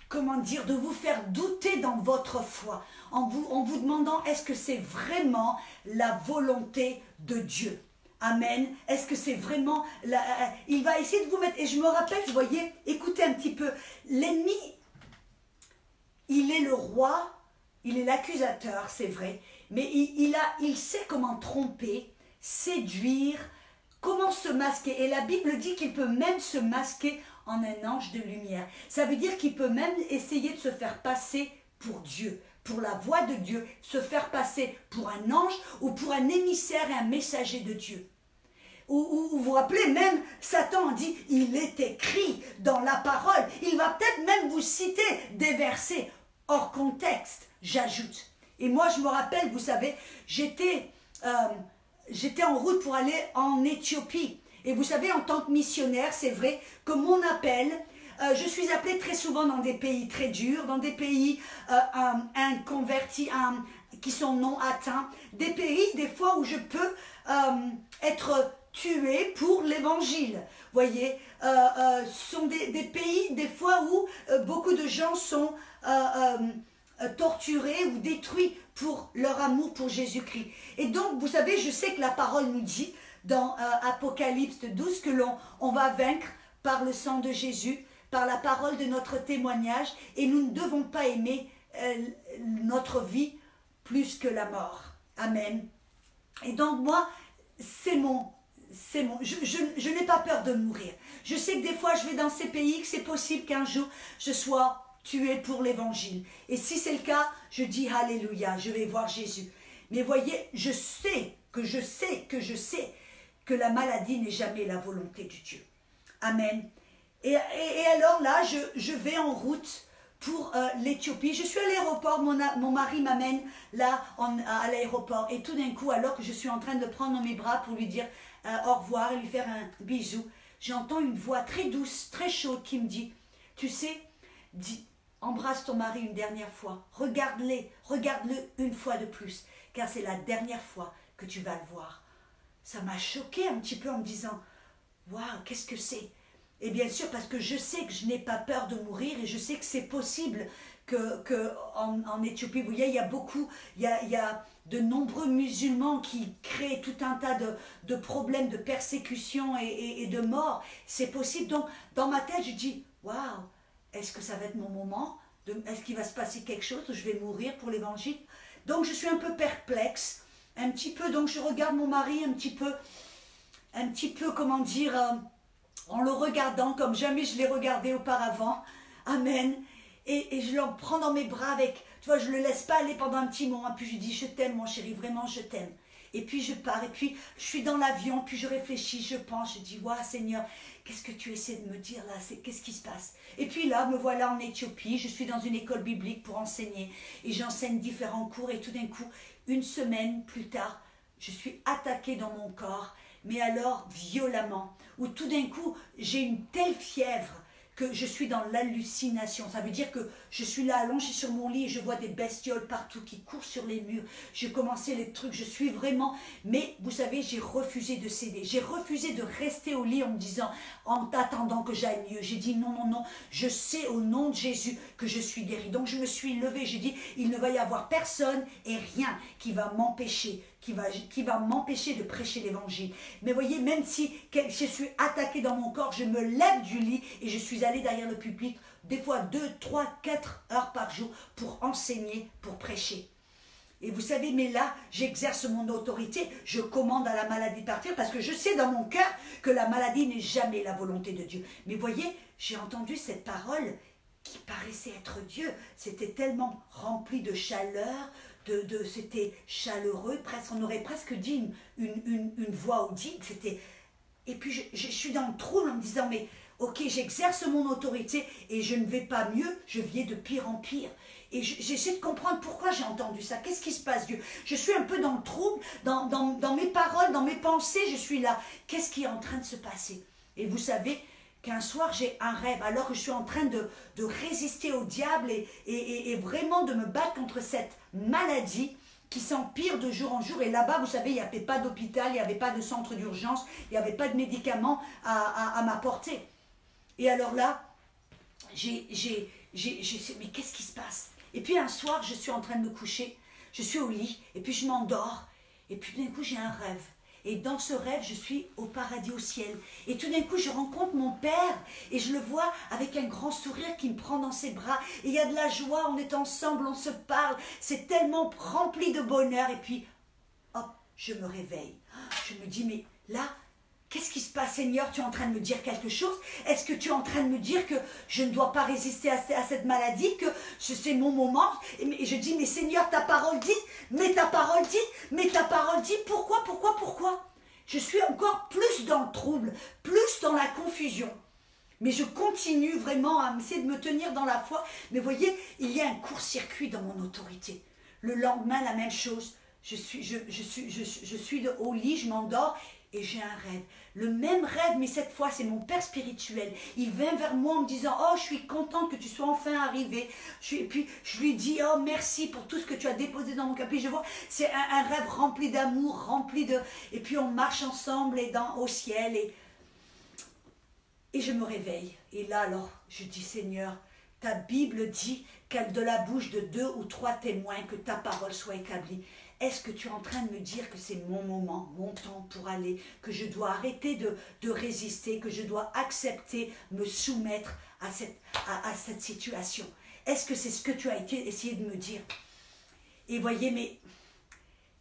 comment dire, de vous faire douter dans votre foi, en vous demandant est-ce que c'est vraiment la volonté de Dieu. Amen. Est-ce que c'est vraiment... il va essayer de vous mettre... Et je me rappelle, vous voyez, écoutez un petit peu. L'ennemi, il est le roi, il est l'accusateur, c'est vrai. Mais il sait comment tromper, séduire, comment se masquer. Et la Bible dit qu'il peut même se masquer en un ange de lumière. Ça veut dire qu'il peut même essayer de se faire passer pour Dieu, pour la voix de Dieu, se faire passer pour un ange ou pour un émissaire et un messager de Dieu. Ou vous vous rappelez, même Satan dit, il est écrit dans la parole, il va peut-être même vous citer des versets hors contexte, j'ajoute. Et moi je me rappelle, vous savez, j'étais en route pour aller en Éthiopie. Et vous savez, en tant que missionnaire, c'est vrai que mon appel, je suis appelée très souvent dans des pays très durs, dans des pays inconvertis, qui sont non atteints, des pays des fois où je peux être tuée pour l'évangile. Voyez, ce sont des pays des fois où beaucoup de gens sont torturés ou détruits pour leur amour pour Jésus-Christ. Et donc, vous savez, je sais que la parole nous dit, dans Apocalypse 12 que on va vaincre par le sang de Jésus, par la parole de notre témoignage, et nous ne devons pas aimer notre vie plus que la mort. Amen. Et donc moi, je n'ai pas peur de mourir. Je sais que des fois je vais dans ces pays, que c'est possible qu'un jour je sois tué pour l'évangile. Et si c'est le cas, je dis Alléluia, je vais voir Jésus. Mais voyez, je sais que la maladie n'est jamais la volonté de Dieu. Amen. Et alors là, je vais en route pour l'Éthiopie. Je suis à l'aéroport, mon mari m'amène là à l'aéroport. Et tout d'un coup, alors que je suis en train de prendre dans mes bras pour lui dire au revoir et lui faire un bisou, j'entends une voix très douce, très chaude qui me dit, tu sais, embrasse ton mari une dernière fois, regarde-le une fois de plus, car c'est la dernière fois que tu vas le voir. Ça m'a choqué un petit peu en me disant, waouh, qu'est-ce que c'est? Et bien sûr, parce que je sais que je n'ai pas peur de mourir et je sais que c'est possible en Éthiopie, vous voyez, il y a de nombreux musulmans qui créent tout un tas de problèmes, de persécutions et de morts. C'est possible. Donc, dans ma tête, je dis, waouh, est-ce que ça va être mon moment? Est-ce qu'il va se passer quelque chose où je vais mourir pour l'évangile? Donc, je suis un peu perplexe, un petit peu. Donc, je regarde mon mari un petit peu, comment dire, en le regardant comme jamais je l'ai regardé auparavant. Amen. Et je le prends dans mes bras avec, tu vois, je ne le laisse pas aller pendant un petit moment. Puis je lui dis, je t'aime mon chéri, vraiment je t'aime. Et puis je pars, et puis je suis dans l'avion, puis je réfléchis, je pense, je dis, waouh Seigneur, qu'est-ce que tu essaies de me dire là? Qu'est-ce qui se passe? Et puis là, me voilà en Éthiopie, je suis dans une école biblique pour enseigner, et j'enseigne différents cours, et tout d'un coup, une semaine plus tard, je suis attaquée dans mon corps, mais alors violemment, où tout d'un coup, j'ai une telle fièvre, que je suis dans l'hallucination. Ça veut dire que je suis là allongée sur mon lit et je vois des bestioles partout qui courent sur les murs. J'ai commencé les trucs, je suis vraiment... Mais vous savez, j'ai refusé de céder. J'ai refusé de rester au lit en me disant, en attendant que j'aille mieux. J'ai dit non, non, non, je sais au nom de Jésus que je suis guérie. Donc je me suis levée, j'ai dit, il ne va y avoir personne et rien qui va m'empêcher qui va m'empêcher de prêcher l'évangile. Mais voyez, même si je suis attaquée dans mon corps, je me lève du lit et je suis allée derrière le pupitre, des fois 2, 3, 4 heures par jour pour enseigner, pour prêcher. Et vous savez, mais là, j'exerce mon autorité, je commande à la maladie de partir parce que je sais dans mon cœur que la maladie n'est jamais la volonté de Dieu. Mais voyez, j'ai entendu cette parole qui paraissait être Dieu. C'était tellement rempli de chaleur, c'était chaleureux, presque, on aurait presque dit une voix audible. Et puis je suis dans le trouble en me disant, mais ok, j'exerce mon autorité et je ne vais pas mieux, je viens de pire en pire. Et j'essaie de comprendre pourquoi j'ai entendu ça. Qu'est-ce qui se passe, Dieu? Je suis un peu dans le trouble, dans mes paroles, dans mes pensées, je suis là. Qu'est-ce qui est en train de se passer? Et vous savez qu'un soir j'ai un rêve, alors que je suis en train de résister au diable et vraiment de me battre contre cette maladie qui s'empire de jour en jour. Et là-bas, vous savez, il n'y avait pas d'hôpital, il n'y avait pas de centre d'urgence, il n'y avait pas de médicaments à m'apporter. Et alors là, mais qu'est-ce qui se passe? Et puis un soir, je suis en train de me coucher, je suis au lit, et puis je m'endors, et puis d'un coup, j'ai un rêve. Et dans ce rêve, je suis au paradis, au ciel. Et tout d'un coup, je rencontre mon père et je le vois avec un grand sourire qui me prend dans ses bras. Et il y a de la joie, on est ensemble, on se parle. C'est tellement rempli de bonheur. Et puis, hop, je me réveille. Je me dis, mais là, qu'est-ce qui se passe, Seigneur? Tu es en train de me dire quelque chose? Est-ce que tu es en train de me dire que je ne dois pas résister à cette maladie, que c'est mon moment? Et je dis, mais Seigneur, ta parole dit, mais ta parole dit, mais ta parole dit, pourquoi? Je suis encore plus dans le trouble, plus dans la confusion. Mais je continue vraiment à essayer de me tenir dans la foi. Mais voyez, il y a un court-circuit dans mon autorité. Le lendemain, la même chose. Je suis au lit, je m'endors. Et j'ai un rêve, le même rêve, mais cette fois c'est mon père spirituel. Il vient vers moi en me disant, oh je suis contente que tu sois enfin arrivé. Et puis je lui dis, oh merci pour tout ce que tu as déposé dans mon cœur. Puis je vois, c'est un rêve rempli d'amour, rempli de... Et puis on marche ensemble au ciel et je me réveille. Et là alors, je dis, Seigneur, ta Bible dit qu'elle de la bouche de 2 ou 3 témoins que ta parole soit établie. Est-ce que tu es en train de me dire que c'est mon moment, mon temps pour aller, que je dois arrêter de résister, que je dois accepter, me soumettre à cette situation? Est-ce que c'est ce que tu as essayé de me dire? Et voyez, mais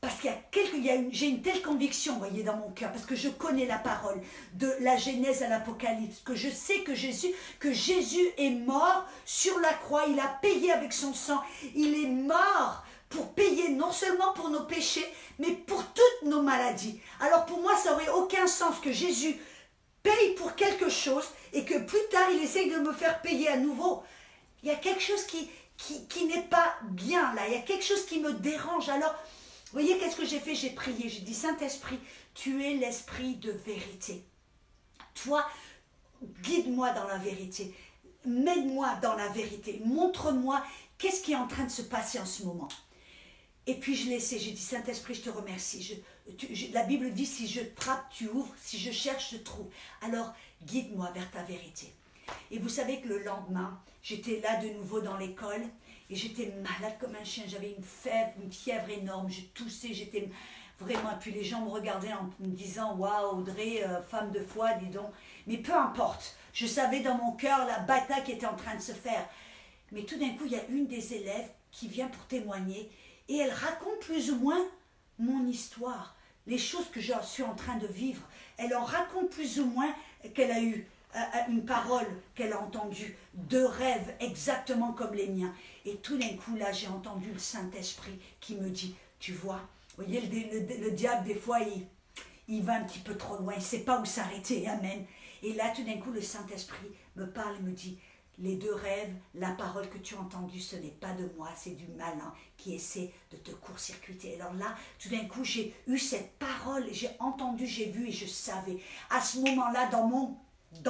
parce j'ai une telle conviction, voyez, dans mon cœur, parce que je connais la parole, de la Genèse à l'Apocalypse, que je sais que Jésus est mort sur la croix, il a payé avec son sang, il est mort pour payer non seulement pour nos péchés, mais pour toutes nos maladies. Alors pour moi, ça n'aurait aucun sens que Jésus paye pour quelque chose et que plus tard, il essaye de me faire payer à nouveau. Il y a quelque chose qui n'est pas bien là, il y a quelque chose qui me dérange. Alors, vous voyez, qu'est-ce que j'ai fait? J'ai prié, j'ai dit, Saint-Esprit, tu es l'esprit de vérité. Toi, guide-moi dans la vérité, mène-moi dans la vérité, montre-moi qu'est-ce qui est en train de se passer en ce moment. Et puis je l'ai laissé, j'ai dit, Saint-Esprit, je te remercie. La Bible dit, si je frappe, tu ouvres, si je cherche, je trouve. Alors, guide-moi vers ta vérité. Et vous savez que le lendemain, j'étais là de nouveau dans l'école, et j'étais malade comme un chien, j'avais une fièvre énorme, je toussais, j'étais vraiment... Et puis les gens me regardaient en me disant, waouh, Audrey, femme de foi, dis donc. Mais peu importe, je savais dans mon cœur la bataille qui était en train de se faire. Mais tout d'un coup, il y a une des élèves qui vient pour témoigner, et elle raconte plus ou moins mon histoire, les choses que je suis en train de vivre. Elle en raconte plus ou moins qu'elle a eu une parole qu'elle a entendue, deux rêves exactement comme les miens. Et tout d'un coup, là, j'ai entendu le Saint-Esprit qui me dit, tu vois, vous voyez, le diable, des fois, il va un petit peu trop loin, il ne sait pas où s'arrêter, amen. Et là, tout d'un coup, le Saint-Esprit me parle et me dit, les deux rêves, la parole que tu as entendue, ce n'est pas de moi, c'est du malin qui essaie de te court-circuiter. Alors là, tout d'un coup, j'ai eu cette parole, j'ai entendu, j'ai vu et je savais. À ce moment-là, dans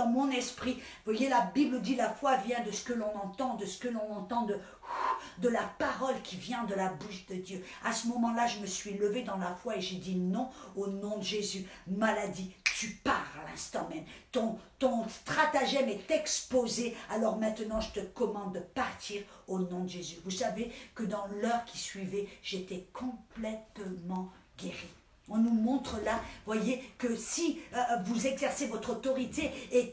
mon esprit, vous voyez, la Bible dit la foi vient de ce que l'on entend, de la parole qui vient de la bouche de Dieu. À ce moment-là, je me suis levée dans la foi et j'ai dit non au nom de Jésus. Maladie, tu pars à l'instant même. Ton stratagème est exposé. Alors maintenant, je te commande de partir au nom de Jésus. Vous savez que dans l'heure qui suivait, j'étais complètement guérie. On nous montre là, voyez, que si vous exercez votre autorité et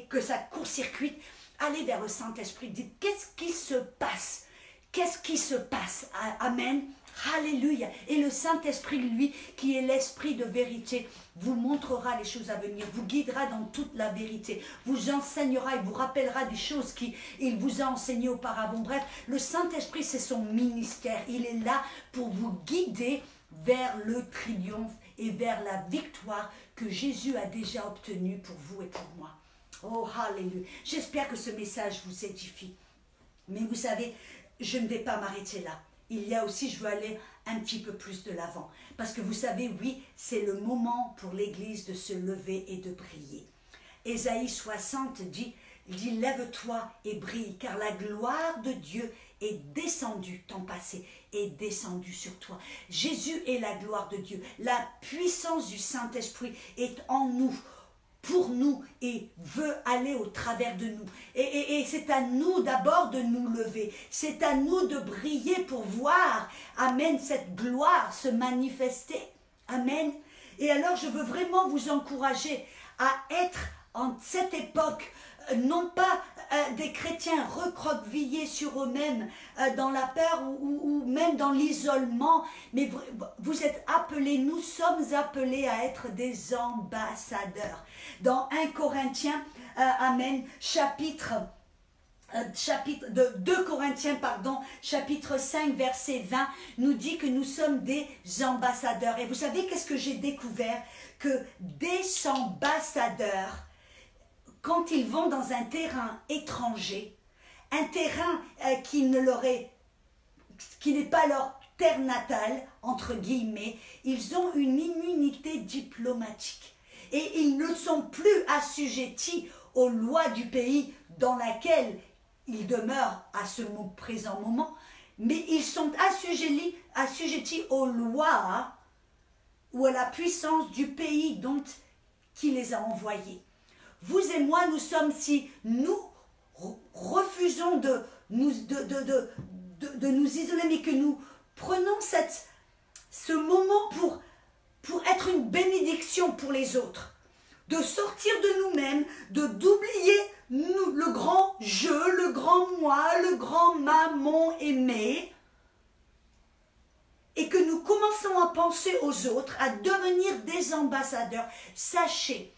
que ça court-circuite, allez vers le Saint-Esprit, dites, qu'est-ce qui se passe? Qu'est-ce qui se passe? Amen. Alléluia. Et le Saint-Esprit, lui, qui est l'Esprit de vérité, vous montrera les choses à venir, vous guidera dans toute la vérité, vous enseignera et vous rappellera des choses qu'il vous a enseignées auparavant. Bref, le Saint-Esprit, c'est son ministère. Il est là pour vous guider vers le triomphe et vers la victoire que Jésus a déjà obtenue pour vous et pour moi. Oh, alléluia. J'espère que ce message vous édifie. Mais vous savez, je ne vais pas m'arrêter là. Il y a aussi, je veux aller un petit peu plus de l'avant. Parce que vous savez, oui, c'est le moment pour l'Église de se lever et de briller. Ésaïe 60 dit, lève-toi et brille, car la gloire de Dieu est descendue, temps passé, est descendue sur toi. Jésus est la gloire de Dieu. La puissance du Saint-Esprit est en nous, pour nous, et veut aller au travers de nous. Et c'est à nous d'abord de nous lever. C'est à nous de briller pour voir, amen, cette gloire se manifester. Amen. Et alors, je veux vraiment vous encourager à être en cette époque, non pas des chrétiens recroquevillés sur eux-mêmes dans la peur ou même dans l'isolement, mais vous êtes appelés, nous sommes appelés à être des ambassadeurs. Dans 1 Corinthiens, amen, chapitre 2 Corinthiens, chapitre 5, verset 20, nous dit que nous sommes des ambassadeurs. Et vous savez qu'est-ce que j'ai découvert? Que des ambassadeurs, quand ils vont dans un terrain étranger, un terrain qui n'est pas leur terre natale, entre guillemets, ils ont une immunité diplomatique. Et ils ne sont plus assujettis aux lois du pays dans laquelle ils demeurent à ce présent moment, mais ils sont assujettis aux lois ou à la puissance du pays qui les a envoyés. Vous et moi, nous sommes, si nous refusons de nous isoler, mais que nous prenons ce moment pour être une bénédiction pour les autres. De sortir de nous-mêmes, d'oublier le grand je, le grand moi, le grand maman aimé, et que nous commençons à penser aux autres, à devenir des ambassadeurs. Sachez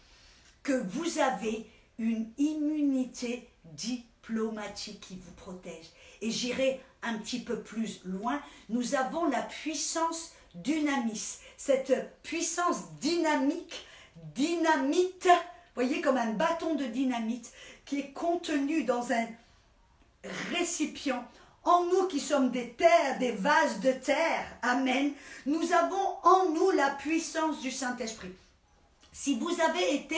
que vous avez une immunité diplomatique qui vous protège. Et j'irai un petit peu plus loin, nous avons la puissance dunamis, cette puissance dynamique, dynamite, voyez, comme un bâton de dynamite qui est contenu dans un récipient. En nous qui sommes des terres, des vases de terre, amen, nous avons en nous la puissance du Saint-Esprit. Si vous avez été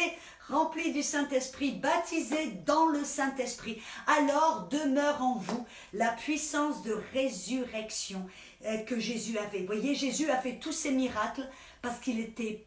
remplis du Saint-Esprit, baptisés dans le Saint-Esprit, alors demeure en vous la puissance de résurrection que Jésus avait. Vous voyez, Jésus a fait tous ces miracles parce qu'il était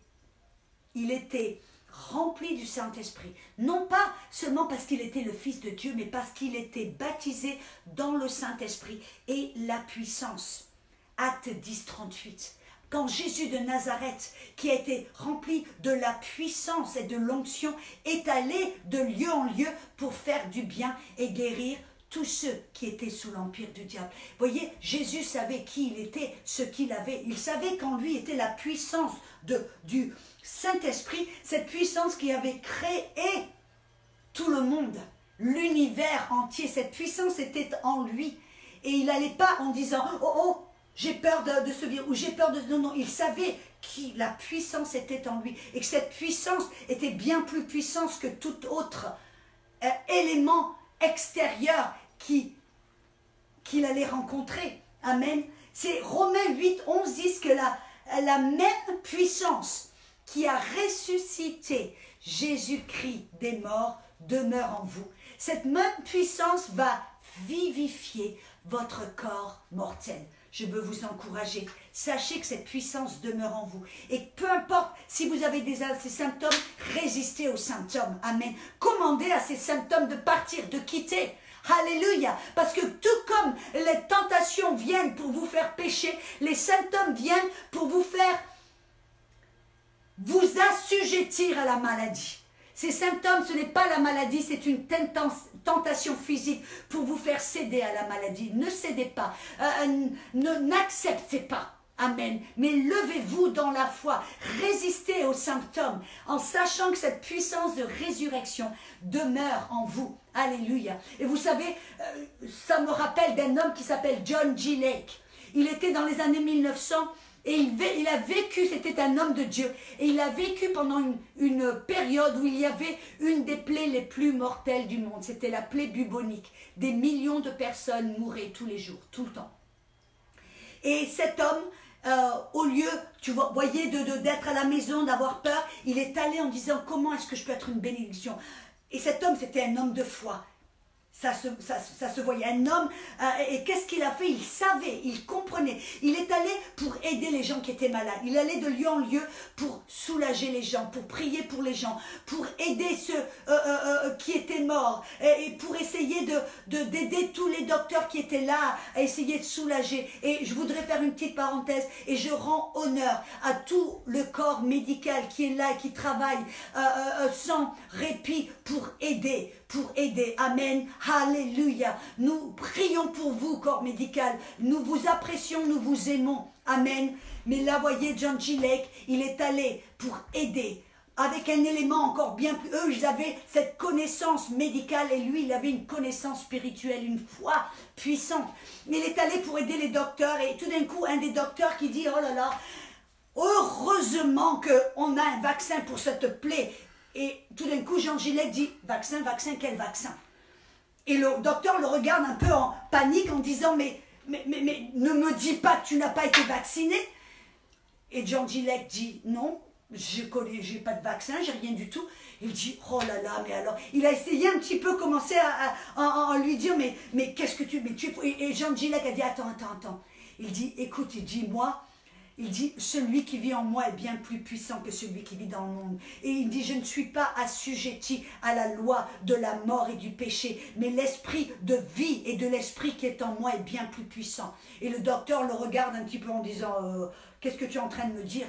rempli du Saint-Esprit. Non pas seulement parce qu'il était le Fils de Dieu, mais parce qu'il était baptisé dans le Saint-Esprit et la puissance. Acte 10, 38. Quand Jésus de Nazareth, qui a été rempli de la puissance et de l'onction, est allé de lieu en lieu pour faire du bien et guérir tous ceux qui étaient sous l'empire du diable. Voyez, Jésus savait qui il était, ce qu'il avait. Il savait qu'en lui était la puissance du Saint-Esprit, cette puissance qui avait créé tout le monde, l'univers entier. Cette puissance était en lui. Et il n'allait pas en disant « Oh, j'ai peur de ce virus » ou « J'ai peur de... » Non, non, il savait que la puissance était en lui. Et que cette puissance était bien plus puissante que tout autre élément extérieur qu'il allait rencontrer. Amen. C'est Romains 8, 11 dit que la même puissance qui a ressuscité Jésus-Christ des morts demeure en vous. Cette même puissance va vivifier votre corps mortel. Je veux vous encourager. Sachez que cette puissance demeure en vous. Et peu importe si vous avez ces symptômes, résistez aux symptômes. Amen. Commandez à ces symptômes de partir, de quitter. Alléluia. Parce que tout comme les tentations viennent pour vous faire pécher, les symptômes viennent pour vous faire vous assujettir à la maladie. Ces symptômes, ce n'est pas la maladie, c'est une tentation physique pour vous faire céder à la maladie. Ne cédez pas, n'acceptez pas. Amen. Mais levez-vous dans la foi, résistez aux symptômes en sachant que cette puissance de résurrection demeure en vous. Alléluia. Et vous savez, ça me rappelle d'un homme qui s'appelle John G. Lake. Il était dans les années 1900 et il a vécu, c'était un homme de Dieu, et il a vécu pendant une période où il y avait une des plaies les plus mortelles du monde. C'était la plaie bubonique. Des millions de personnes mouraient tous les jours, tout le temps. Et cet homme, au lieu, tu voyez, d'être à la maison, d'avoir peur, il est allé en disant « Comment est-ce que je peux être une bénédiction ?» Et cet homme, c'était un homme de foi. Ça se voyait, un homme, et qu'est-ce qu'il a fait? Il savait, il comprenait. Il est allé pour aider les gens qui étaient malades. Il allait de lieu en lieu pour soulager les gens, pour prier pour les gens, pour aider ceux qui étaient morts, et pour essayer d'aider tous les docteurs qui étaient là, à essayer de soulager. Et je voudrais faire une petite parenthèse, et je rends honneur à tout le corps médical qui est là, et qui travaille sans répit pour aider. Amen. Alléluia. Nous prions pour vous, corps médical. Nous vous apprécions, nous vous aimons. Amen. Mais là, voyez, John G. Lake, il est allé pour aider avec un élément encore bien plus... Eux, ils avaient cette connaissance médicale et lui, il avait une connaissance spirituelle, une foi puissante. Il est allé pour aider les docteurs et tout d'un coup, un des docteurs qui dit, oh là là, heureusement qu'on a un vaccin pour cette plaie. Et tout d'un coup, Jean Gillet dit, vaccin, quel vaccin? Et le docteur le regarde un peu en panique en disant, mais ne me dis pas que tu n'as pas été vacciné. Et John Gillet dit, non, j'ai pas de vaccin, j'ai rien du tout. Il dit, oh là là, mais alors, il a essayé un petit peu commencer à lui dire, mais qu'est-ce que tu... Et John Gillet a dit, attends. Il dit, écoute, il dit, moi, Il dit, celui qui vit en moi est bien plus puissant que celui qui vit dans le monde. Et il dit, je ne suis pas assujetti à la loi de la mort et du péché, mais l'esprit de vie et de l'esprit qui est en moi est bien plus puissant. Et le docteur le regarde un petit peu en disant, qu'est-ce que tu es en train de me dire?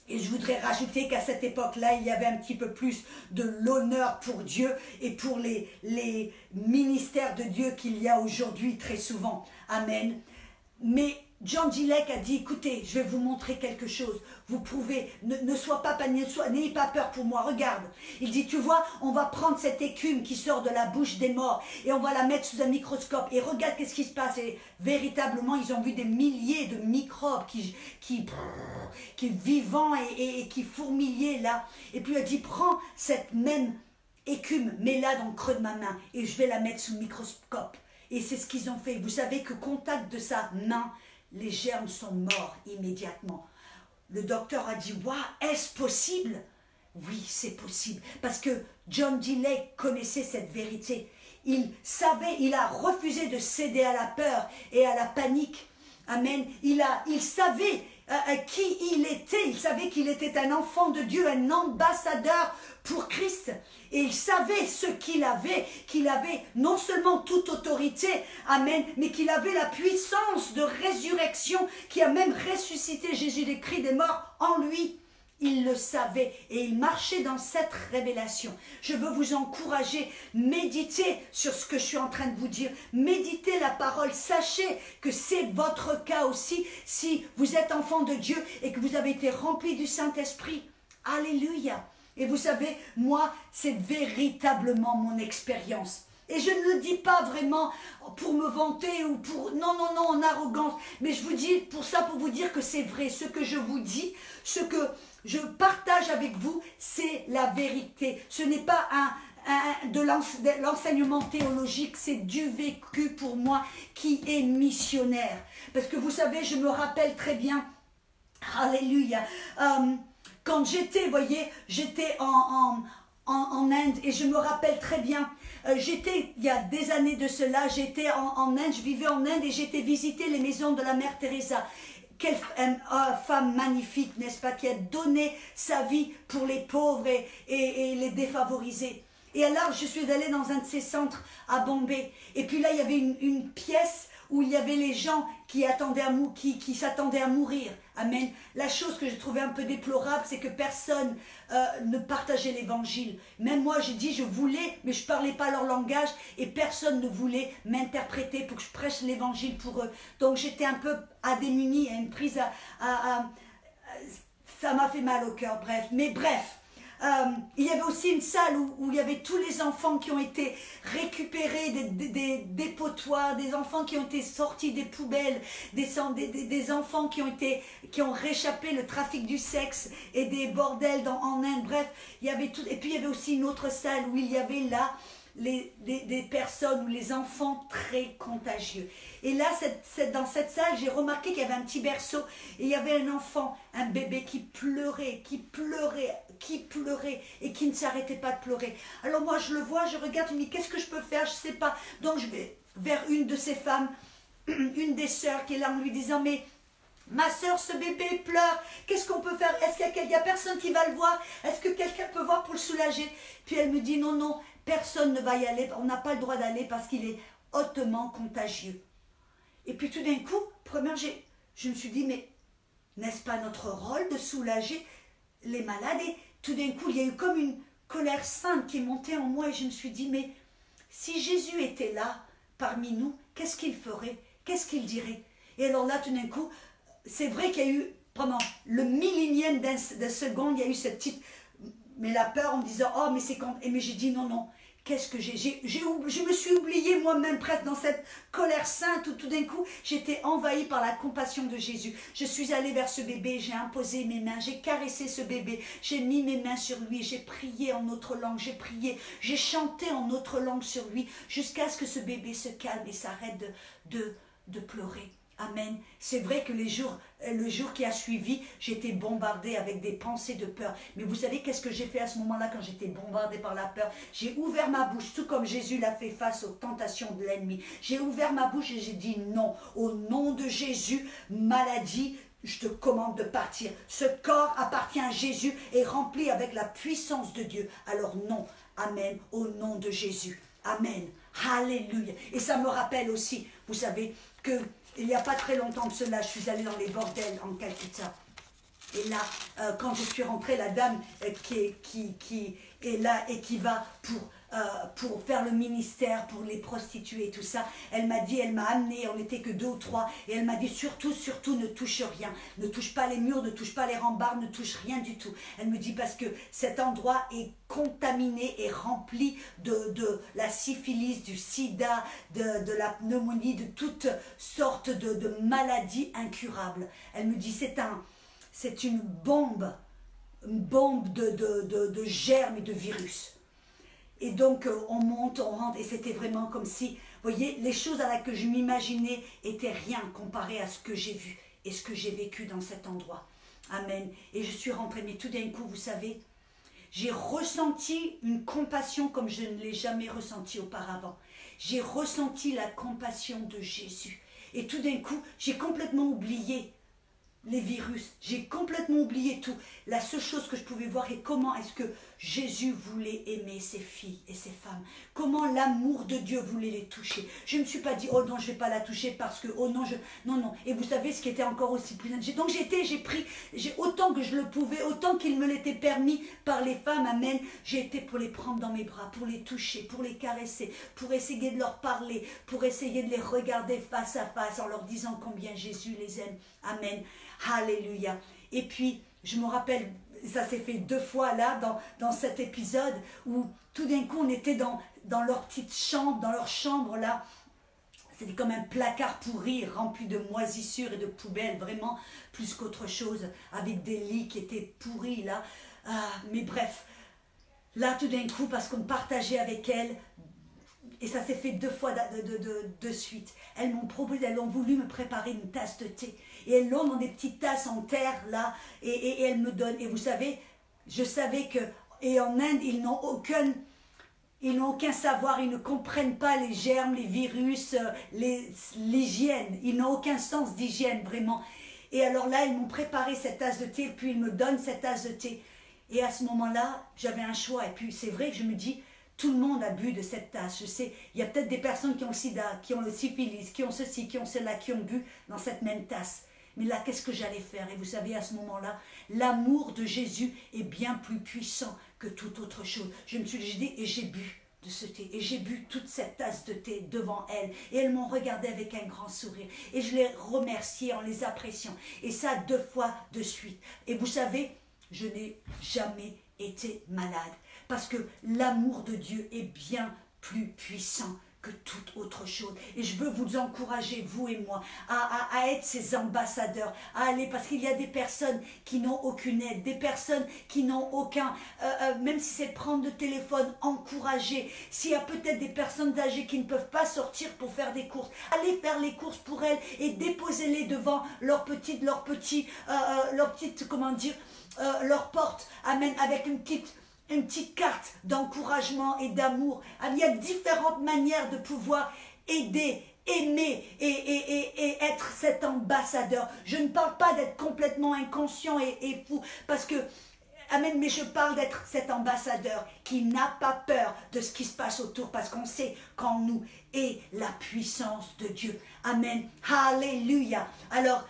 Et je voudrais rajouter qu'à cette époque-là, il y avait un petit peu plus de l'honneur pour Dieu et pour les ministères de Dieu qu'il y a aujourd'hui très souvent. Amen. Mais John Gilek a dit, écoutez, je vais vous montrer quelque chose. Vous pouvez, ne sois pas paniqué, n'ayez pas peur pour moi, regarde. Il dit, tu vois, on va prendre cette écume qui sort de la bouche des morts et on va la mettre sous un microscope. Et regarde qu'est-ce qui se passe. Et véritablement, ils ont vu des milliers de microbes qui vivants et qui fourmillaient là. Et puis il a dit, prends cette même écume, mets-la dans le creux de ma main et je vais la mettre sous le microscope. Et c'est ce qu'ils ont fait. Vous savez qu'au contact de sa main, les germes sont morts immédiatement. Le docteur a dit, waouh, est-ce possible? Oui, c'est possible. Parce que John Gilek connaissait cette vérité. Il savait, il a refusé de céder à la peur et à la panique. Amen. Il savait qui il était. Il savait qu'il était un enfant de Dieu, un ambassadeur pour Christ. Et il savait ce qu'il avait non seulement toute autorité, amen, mais qu'il avait la puissance de résurrection qui a même ressuscité Jésus-Christ des morts en lui. Il le savait et il marchait dans cette révélation. Je veux vous encourager, méditez sur ce que je suis en train de vous dire. Méditez la parole. Sachez que c'est votre cas aussi si vous êtes enfant de Dieu et que vous avez été rempli du Saint-Esprit. Alléluia. Et vous savez, moi, c'est véritablement mon expérience. Et je ne le dis pas vraiment pour me vanter ou pour... Non, en arrogance. Mais je vous dis pour ça, pour vous dire que c'est vrai. Ce que je vous dis, ce que je partage avec vous, c'est la vérité. Ce n'est pas de l'enseignement théologique, c'est du vécu pour moi qui est missionnaire. Parce que vous savez, je me rappelle très bien, alléluia, quand j'étais, voyez, j'étais en Inde et je me rappelle très bien, il y a des années de cela, j'étais en Inde, je vivais en Inde et j'étais visiter les maisons de la mère Teresa. Quelle femme magnifique, n'est-ce pas, qui a donné sa vie pour les pauvres et les défavorisés. Et alors, je suis allée dans un de ces centres à Bombay. Et puis là, il y avait une pièce où il y avait les gens qui s'attendaient à mourir. Amen. La chose que je trouvais un peu déplorable, c'est que personne ne partageait l'évangile. Même moi, j'ai dit, je voulais, mais je ne parlais pas leur langage et personne ne voulait m'interpréter pour que je prêche l'évangile pour eux. Donc, j'étais un peu démunie, à une prise ça m'a fait mal au cœur, bref. Mais bref. Il y avait aussi une salle où il y avait tous les enfants qui ont été récupérés des dépotoirs, des enfants qui ont été sortis des poubelles, des enfants qui ont réchappé le trafic du sexe et des bordels en Inde. Bref, il y avait tout. Et puis il y avait aussi une autre salle où il y avait là des personnes ou les enfants très contagieux. Et là, dans cette salle, j'ai remarqué qu'il y avait un petit berceau et il y avait un enfant, un bébé qui pleurait et qui ne s'arrêtait pas de pleurer. Alors moi, je le vois, je regarde, je me dis, qu'est-ce que je peux faire? Je ne sais pas. Donc je vais vers une de ces femmes, une des sœurs qui est là en lui disant, mais ma soeur, ce bébé pleure, qu'est-ce qu'on peut faire? Est-ce qu'il y a personne qui va le voir? Est-ce que quelqu'un peut voir pour le soulager? Puis elle me dit, non, personne ne va y aller, on n'a pas le droit d'aller parce qu'il est hautement contagieux. Et puis tout d'un coup, je me suis dit, mais n'est-ce pas notre rôle de soulager les malades? Et tout d'un coup, il y a eu comme une colère sainte qui est montée en moi et je me suis dit, mais si Jésus était là, parmi nous, qu'est-ce qu'il ferait? Qu'est-ce qu'il dirait? Et alors là, tout d'un coup, c'est vrai qu'il y a eu, pendant le millionième de seconde, il y a eu cette petite... Mais la peur en me disant, oh, mais c'est quand... Mais j'ai dit, non, qu'est-ce que je me suis oubliée moi-même presque dans cette colère sainte où tout d'un coup, j'étais envahie par la compassion de Jésus. Je suis allée vers ce bébé, j'ai imposé mes mains, j'ai caressé ce bébé, j'ai mis mes mains sur lui, j'ai prié en autre langue, j'ai chanté en autre langue sur lui, jusqu'à ce que ce bébé se calme et s'arrête de pleurer. Amen. C'est vrai que le jour qui a suivi, j'étais bombardée avec des pensées de peur. Mais vous savez qu'est-ce que j'ai fait à ce moment-là quand j'étais bombardée par la peur? J'ai ouvert ma bouche, tout comme Jésus l'a fait face aux tentations de l'ennemi. J'ai ouvert ma bouche et j'ai dit non. Au nom de Jésus, maladie, je te commande de partir. Ce corps appartient à Jésus et rempli avec la puissance de Dieu. Alors non, amen, au nom de Jésus. Amen. Alléluia. Et ça me rappelle aussi, vous savez, que il n'y a pas très longtemps de cela, je suis allée dans les bordels en Calcutta. Et là, quand je suis rentrée, la dame qui est là et qui va pour faire le ministère, pour les prostituées et tout ça, elle m'a amenée, on n'était que 2 ou 3, et elle m'a dit surtout ne touche rien, ne touche pas les murs, ne touche pas les rambardes, ne touche rien du tout. Elle me dit parce que cet endroit est contaminé et rempli de la syphilis, du sida, de la pneumonie, de toutes sortes de maladies incurables. Elle me dit c'est une bombe de germes et de virus. Et donc, on monte, on rentre, et c'était vraiment comme si, vous voyez, les choses à laquelle je m'imaginais étaient rien comparé à ce que j'ai vu et ce que j'ai vécu dans cet endroit. Amen. Et je suis rentrée, mais tout d'un coup, vous savez, j'ai ressenti une compassion comme je ne l'ai jamais ressentie auparavant. J'ai ressenti la compassion de Jésus. Et tout d'un coup, j'ai complètement oublié les virus, j'ai complètement oublié tout. La seule chose que je pouvais voir est comment est-ce que Jésus voulait aimer ses filles et ses femmes. Comment l'amour de Dieu voulait les toucher. Je ne me suis pas dit, oh non, je ne vais pas la toucher parce que, oh non, non, non. Et vous savez ce qui était encore aussi plus... Donc j'ai pris, autant que je le pouvais, autant qu'il me l'était permis par les femmes, amen. J'ai été pour les prendre dans mes bras, pour les toucher, pour les caresser, pour essayer de leur parler, pour essayer de les regarder face à face en leur disant combien Jésus les aime. Amen. Alléluia. Et puis, je me rappelle, ça s'est fait 2 fois là, dans cet épisode, où tout d'un coup, on était dans leur petite chambre, dans leur chambre là. C'était comme un placard pourri, rempli de moisissures et de poubelles, vraiment plus qu'autre chose, avec des lits qui étaient pourris là. Mais bref, là tout d'un coup, parce qu'on partageait avec elles, et ça s'est fait 2 fois de suite. Elles ont voulu me préparer une tasse de thé. Et elles l'ont dans des petites tasses en terre, là, et elles me donnent. Et vous savez, je savais que, et en Inde, ils n'ont aucun savoir, ils ne comprennent pas les germes, les virus, l'hygiène. Ils n'ont aucun sens d'hygiène, vraiment. Et alors là, ils m'ont préparé cette tasse de thé, puis ils me donnent cette tasse de thé. Et à ce moment-là, j'avais un choix. Et puis c'est vrai que je me dis, tout le monde a bu de cette tasse. Je sais, il y a peut-être des personnes qui ont le sida, qui ont le syphilis, qui ont ceci, qui ont cela, qui ont bu dans cette même tasse. Mais là, qu'est-ce que j'allais faire? Et vous savez, à ce moment-là, l'amour de Jésus est bien plus puissant que toute autre chose. Je me suis dit, et j'ai bu de ce thé. Et j'ai bu toute cette tasse de thé devant elles. Et elles m'ont regardé avec un grand sourire. Et je les remerciais en les appréciant. Et ça 2 fois de suite. Et vous savez, je n'ai jamais été malade. Parce que l'amour de Dieu est bien plus puissant que toute autre chose. Et je veux vous encourager, vous et moi, à être ces ambassadeurs, à aller, parce qu'il y a des personnes qui n'ont aucune aide, des personnes qui n'ont aucun, même si c'est prendre le téléphone, encourager. S'il y a peut-être des personnes âgées qui ne peuvent pas sortir pour faire des courses, allez faire les courses pour elles et déposez-les devant leur petite, comment dire, leur porte, amen, avec une petite carte d'encouragement et d'amour. Il y a différentes manières de pouvoir aider, aimer et être cet ambassadeur. Je ne parle pas d'être complètement inconscient et fou, parce que, amen, mais je parle d'être cet ambassadeur qui n'a pas peur de ce qui se passe autour, parce qu'on sait qu'en nous est la puissance de Dieu. Amen. Alléluia. Alors,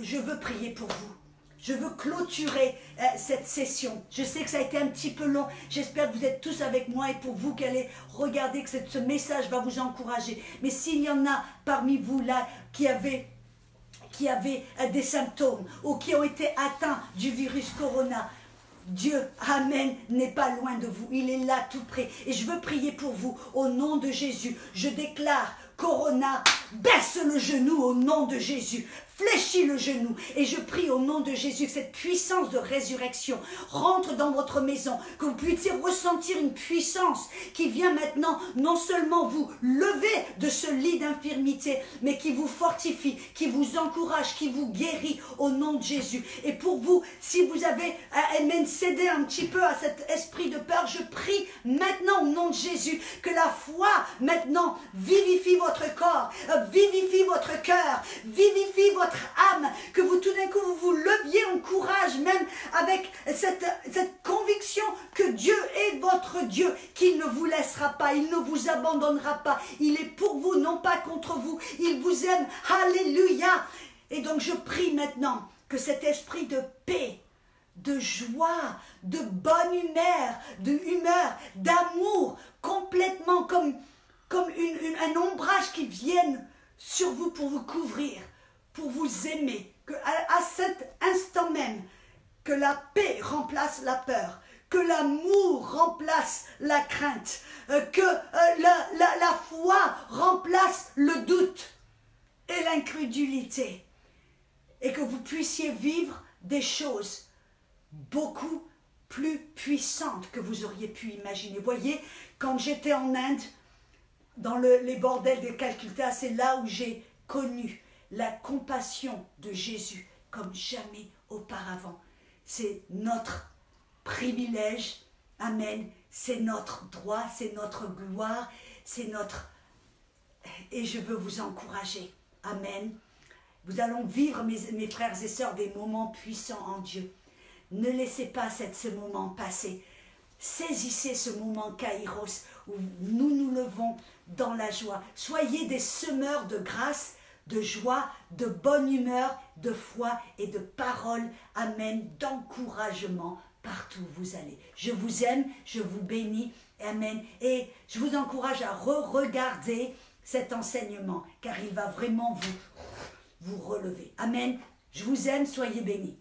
je veux prier pour vous. Je veux clôturer cette session. Je sais que ça a été un petit peu long. J'espère que vous êtes tous avec moi et pour vous qui allez regarder que ce message va vous encourager. Mais s'il y en a parmi vous là qui avaient des symptômes ou qui ont été atteints du virus Corona, Dieu, amen, n'est pas loin de vous. Il est là tout près. Et je veux prier pour vous au nom de Jésus. Je déclare, Corona, baisse le genou au nom de Jésus. Fléchis le genou et je prie au nom de Jésus que cette puissance de résurrection rentre dans votre maison, que vous puissiez ressentir une puissance qui vient maintenant non seulement vous lever de ce lit d'infirmité, mais qui vous fortifie, qui vous encourage, qui vous guérit au nom de Jésus. Et pour vous, si vous avez cédé un petit peu à cet esprit de peur, je prie maintenant au nom de Jésus que la foi maintenant vivifie votre corps, vivifie votre cœur, vivifie votre votre âme, que vous tout d'un coup vous vous leviez en courage, même avec cette conviction que Dieu est votre Dieu, qu'il ne vous laissera pas, il ne vous abandonnera pas, il est pour vous, non pas contre vous, il vous aime, alléluia. Et donc je prie maintenant que cet esprit de paix, de joie, de bonne humeur, d'amour, complètement comme un ombrage qui vienne sur vous pour vous couvrir, pour vous aimer, que à cet instant même, que la paix remplace la peur, que l'amour remplace la crainte, que la foi remplace le doute et l'incrédulité, et que vous puissiez vivre des choses beaucoup plus puissantes que vous auriez pu imaginer. Voyez, quand j'étais en Inde, dans les bordels de Calcutta, c'est là où j'ai connu la compassion de Jésus comme jamais auparavant. C'est notre privilège, amen, c'est notre droit, c'est notre gloire, c'est notre... Et je veux vous encourager, amen. Nous allons vivre, mes frères et sœurs, des moments puissants en Dieu. Ne laissez pas ce moment passer. Saisissez ce moment Kairos où nous nous levons dans la joie. Soyez des semeurs de grâce, de joie, de bonne humeur, de foi et de paroles, amen, d'encouragement partout où vous allez. Je vous aime, je vous bénis, amen. Et je vous encourage à re-regarder cet enseignement car il va vraiment vous relever. Amen. Je vous aime, soyez bénis.